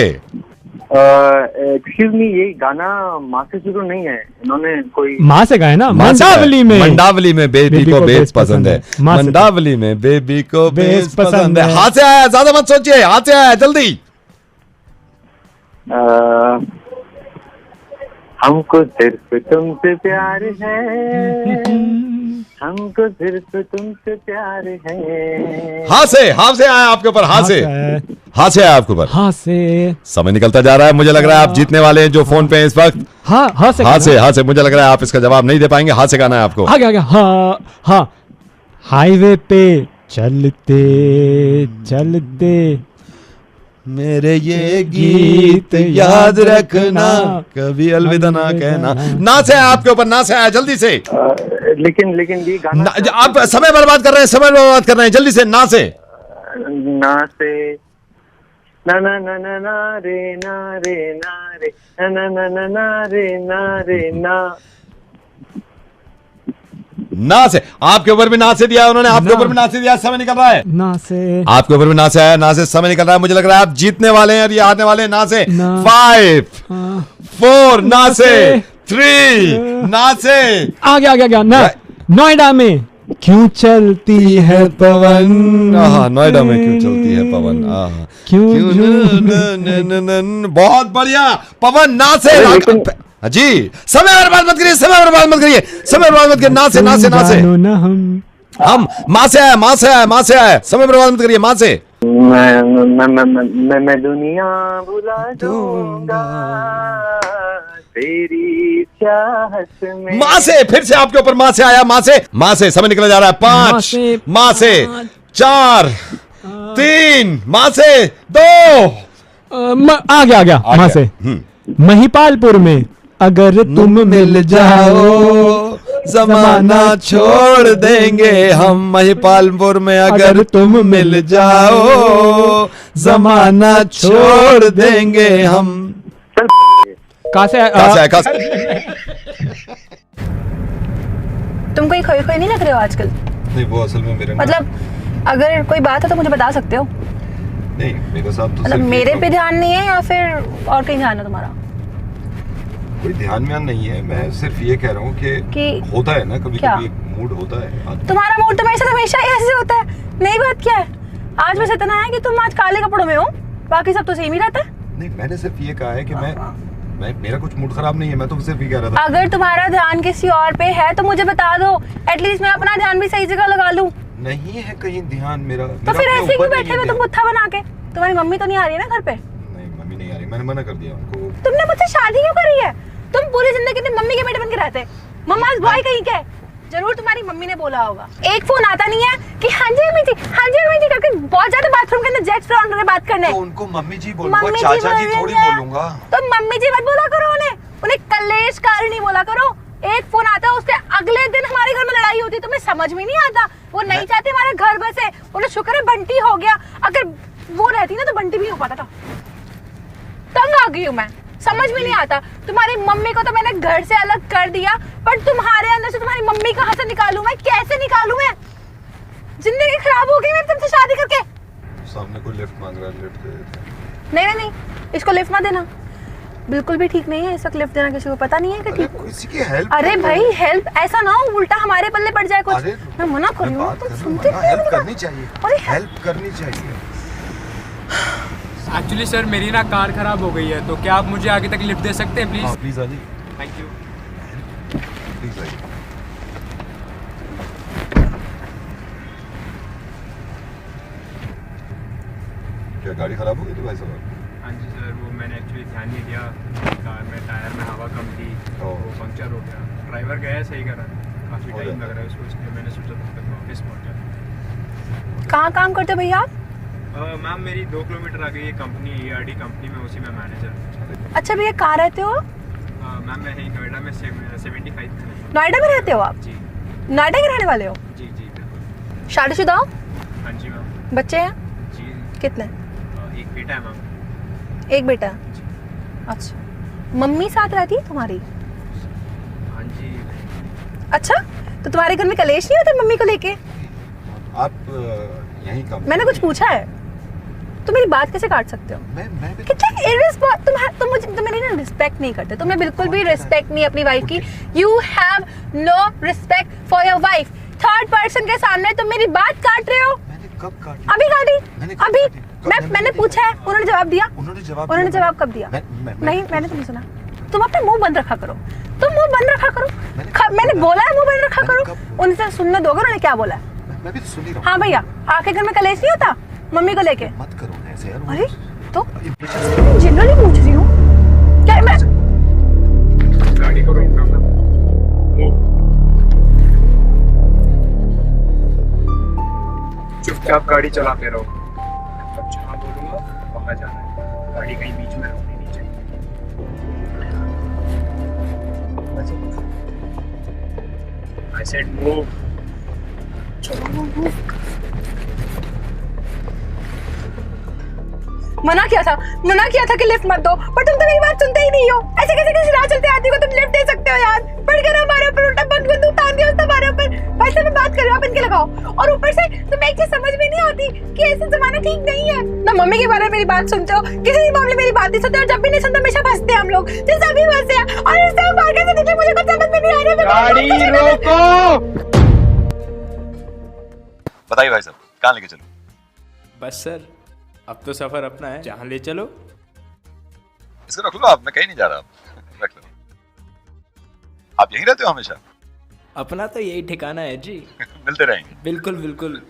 एक्सक्यूज मी, ये गाना माँ से शुरू नहीं है, इन्होंने कोई
माँ से गाया ना। मंडावली में
बेबी को बेस पसंद है, मंडावली में बेबी को बेस पसंद है। हाथ से आया, ज्यादा मत सोचिए, हाथ से आया, जल्दी।
हमको सिर्फ तुमसे प्यार है, हमको सिर्फ तुमसे प्यार है।
हाथ से आया आपके ऊपर, हाथ से आया आपके ऊपर।
हाथ से।
समय निकलता जा रहा है, मुझे लग रहा है आप जीतने वाले हैं जो फोन पे हैं इस वक्त। हाथ से मुझे लग रहा है आप इसका जवाब नहीं दे पाएंगे। हाथ से गाना है आपको।
आगे हाँ। हाईवे पे चलते चलते
मेरे ये गीत याद रखना, कभी अलविदा ना कहना। ना से आपके ऊपर, ना से आया, जल्दी से।
लेकिन ये गाना
आप समय बर्बाद कर रहे हैं, जल्दी से। ना से
ना ना ना ना ना रे ना रे ना रे ना ना ना ना ना रे ना रे
ना से। आपके ऊपर भी ना से दिया उन्होंने, आपके ऊपर भी ना से दिया। समय निकल रहा है।
ना से।
आपके ऊपर भी ना से आया, ना से। समय निकल रहा है, मुझे लग रहा है आप जीतने वाले हैं और ये हारने वाले हैं। ना से 5 4 ना से 3 ना से।
आगे नोएडा में क्यों चलती है पवन।
नोएडा में क्यों चलती है पवन। बहुत बढ़िया पवन। ना से जी। समय बर्बाद मत करिए, समय बर्बाद मत करिए। ना से हम माँ से आया। समय बर्बाद मत करिए, माँ से।
मैं दुनिया भुला दूंगा तेरी चाहत में।
माँ से फिर से आपके ऊपर माँ से आया। माँ से समय निकला जा रहा है। 5 माँ से 4 3 माँ से 2
आ गया माँ से। महिपालपुर में अगर तुम मिल जाओ
जमाना छोड़ देंगे हम। महिपालपुर में अगर तुम मिल जाओ जमाना छोड़ देंगे हम।
कहाँ से
तुम कोई खोई खोई नहीं लग रहे हो आजकल।
नहीं, वो असल में मेरे
मतलब अगर कोई बात है तो मुझे बता सकते हो।
नहीं, मेरे साथ तो
मतलब मेरे पे ध्यान नहीं है या फिर और कहीं ध्यान है तुम्हारा?
कोई ध्यान में नहीं है, मैं सिर्फ ये कह रहा हूँ कि होता है ना कभी कभी मूड होता है।
तुम्हारा मूड तो मेरे साथ हमेशा ऐसे होता है। नई बात क्या है? आज बस इतना है कि तुम आज काले कपड़ों में हो, बाकी सब तो सेम ही रहता है।
नहीं, मैंने सिर्फ ये कहा है कि मैं मेरा कुछ मूड खराब नहीं है, मैं तो सिर्फ ये कह रहा था।
अगर तुम्हारा ध्यान किसी और पे है तो मुझे बता दो, एटलीस्ट मैं अपना ध्यान भी सही जगह लगा लूं।
नहीं है कहीं ध्यान मेरा।
तो फिर ऐसे क्यों बैठे हुए तुम बुत्था बना के? तुम्हारी मम्मी तो नहीं आ रही है ना घर पे?
नहीं मम्मी नहीं आ रही, मैंने मना कर दिया उनको।
तुमने मुझसे शादी क्यों करी है? तुम पूरी जिंदगी अपनी मम्मी के बेटे बन के रहते। मम्मा बॉय कहीं के? जरूर तुम्हारी मम्मी ने बोला होगा। एक फोन आता नहीं है कि हाँ जी अम्मी जी, हाँ जी अम्मी जी करके बहुत ज्यादा बाथरूम के अंदर जेट्स ऑन करके बात करने।
तो उनको मम्मी जी बोलूंगा, चाचा जी थोड़ी बोलूंगा।
तो मम्मी जी मत बोला करो उन्हें कलेश कारिणी बोला करो। एक फोन आता है उसके अगले दिन हमारे घर में लड़ाई होती है, तुम्हें समझ में नहीं आता। वो नहीं चाहती हमारे घर बसे, बोले शुक्र है बंटी हो गया, अगर वो रहती ना तो बंटी भी हो पाता था। तंग आ गई हूँ मैं, समझ में नहीं आता। तुम्हारी मम्मी को तो मैंने घर से अलग कर दिया, पर तुम्हारे अंदर से तुम्हारी मम्मी कहाँ से निकालूं मैं? कैसे निकालूं मैं? जिंदगी खराब हो गई मेरी तुमसे शादी करके।
सामने कोई लिफ्ट मांग रहा है, लिफ्ट दे देते हैं।
नहीं, इसको लिफ्ट मत देना, बिल्कुल भी ठीक नहीं है। इस वक्त लिफ्ट देना किसी को पता नहीं है कि ठीक।
किसी की हेल्प।
अरे भाई हेल्प ऐसा ना हो उल्टा हमारे पल्ले पड़ जाए कुछ। मैं मना कर रही हूँ, तुम सुनते नहीं।
हेल्प करनी चाहिए,
अरे
हेल्प करनी चाहिए।
एक्चुअली सर मेरी ना कार खराब हो गई है, तो क्या आप मुझे आगे तक लिफ्ट दे सकते हैं प्लीज?
प्लीज आजी,
थैंक यू।
प्लीज आइए। क्या गाड़ी खराब हो गई थी भाई साहब?
हाँ जी सर, वो मैंने एक्चुअली ध्यान नहीं दिया, कार में टायर में हवा कम थी, वो पंक्चर हो गया। ड्राइवर गया सही करा, काफ़ी टाइम लग रहा है उसको, इसलिए मैंने सोचा तब तक मैं ऑफिस पहुँच जाता।
कहाँ काम करते हो भैया आप?
मैम मेरी 2 किलोमीटर आगे ये कंपनी ERD कंपनी में, उसी में मैनेजर।
अच्छा भैया कहाँ रहते हो?
मैम मैं यहीं नोएडा में 75 में।
नोएडा में रहते हो आप?
जी।
नोएडा के रहने वाले हो?
जी बिल्कुल।
शादीशुदा हो?
हाँ जी मैम।
बच्चे हैं?
जी।
कितने?
एक बेटा है मैम।
एक बेटा? अच्छा, मम्मी साथ रहती है तुम्हारी?
हाँ जी।
अच्छा, तो तुम्हारे घर में कलेश नहीं होता मम्मी को लेके?
आप यहीं काम।
मैंने कुछ पूछा है? तुम मेरी बात कैसे काट सकते हो?
मैं
कितने इर्रिस्पॉन्सिबल तुम मेरी ना रिस्पेक्ट नहीं करते। तुम्हें बिल्कुल भी रिस्पेक्ट नहीं अपनी वाइफ की। You have no respect for your wife. Third person के सामने तुम मेरी बात काट रहे हो।
कब काटी?
अभी काटी, अभी। मैंने पूछा है, उन्होंने जवाब दिया। उन्होंने जवाब कब दिया? नहीं, मैंने तो नहीं सुना। तुम अपना मुंह बंद रखा करो, तुम मुंह बंद रखा करो। मैंने बोला है मुंह बंद रखा करो। उनसे सुनने दोगे उन्होंने क्या बोला?
मैं भी सुन ही रहा हूँ।
हाँ भैया, आपके घर में कलेश नहीं होता मम्मी को लेके?
मत करो ऐसे यार।
अरे तो जनरली पूछ रही हूँ क्या मैं?
गाड़ी को रोक रहा हूँ। चुपचाप गाड़ी चलाते रहो, अब जहाँ बोलूँगा वहाँ जाना है, गाड़ी कहीं बीच में रोकनी नहीं चाहिए। I said move.
मना किया था कि लिफ्ट मत दो, पर तुम तो मेरी बात सुनते ही नहीं हो। ऐसे कैसे किसी राह चलते आदमी को तुम लिफ्ट दे सकते हो यार? पड़ कर हमारे ऊपर उल्टा बंदूक तान दिया तुम्हारे ऊपर। भाई से मैं बात कर रही हूँ, आप इनके लगाओ। और ऊपर से तुम्हें एक चीज समझ में नहीं आती कि ऐसे जमाना ठीक नहीं है ना। मम्मी के बारे में मेरी बात सुनते हो, किसी भी मामले मेरी बात नहीं सुनते, और जब भी नहीं सुनते हमेशा फंसते हैं हम लोग। जैसे अभी फंसे हैं, और इससे हम आगे से निकले, मुझे कुछ समझ में नहीं आ रहा।
गाड़ी रोको।
बताइए भाई साहब, कहाँ लेके चलो?
बस सर, अब तो सफर अपना है, जहाँ ले चलो।
इसको रख लो आप, मैं कहीं नहीं जा रहा। रख लो। आप यहीं रहते हो हमेशा?
अपना तो यही ठिकाना है जी।
मिलते रहेंगे।
बिल्कुल बिल्कुल।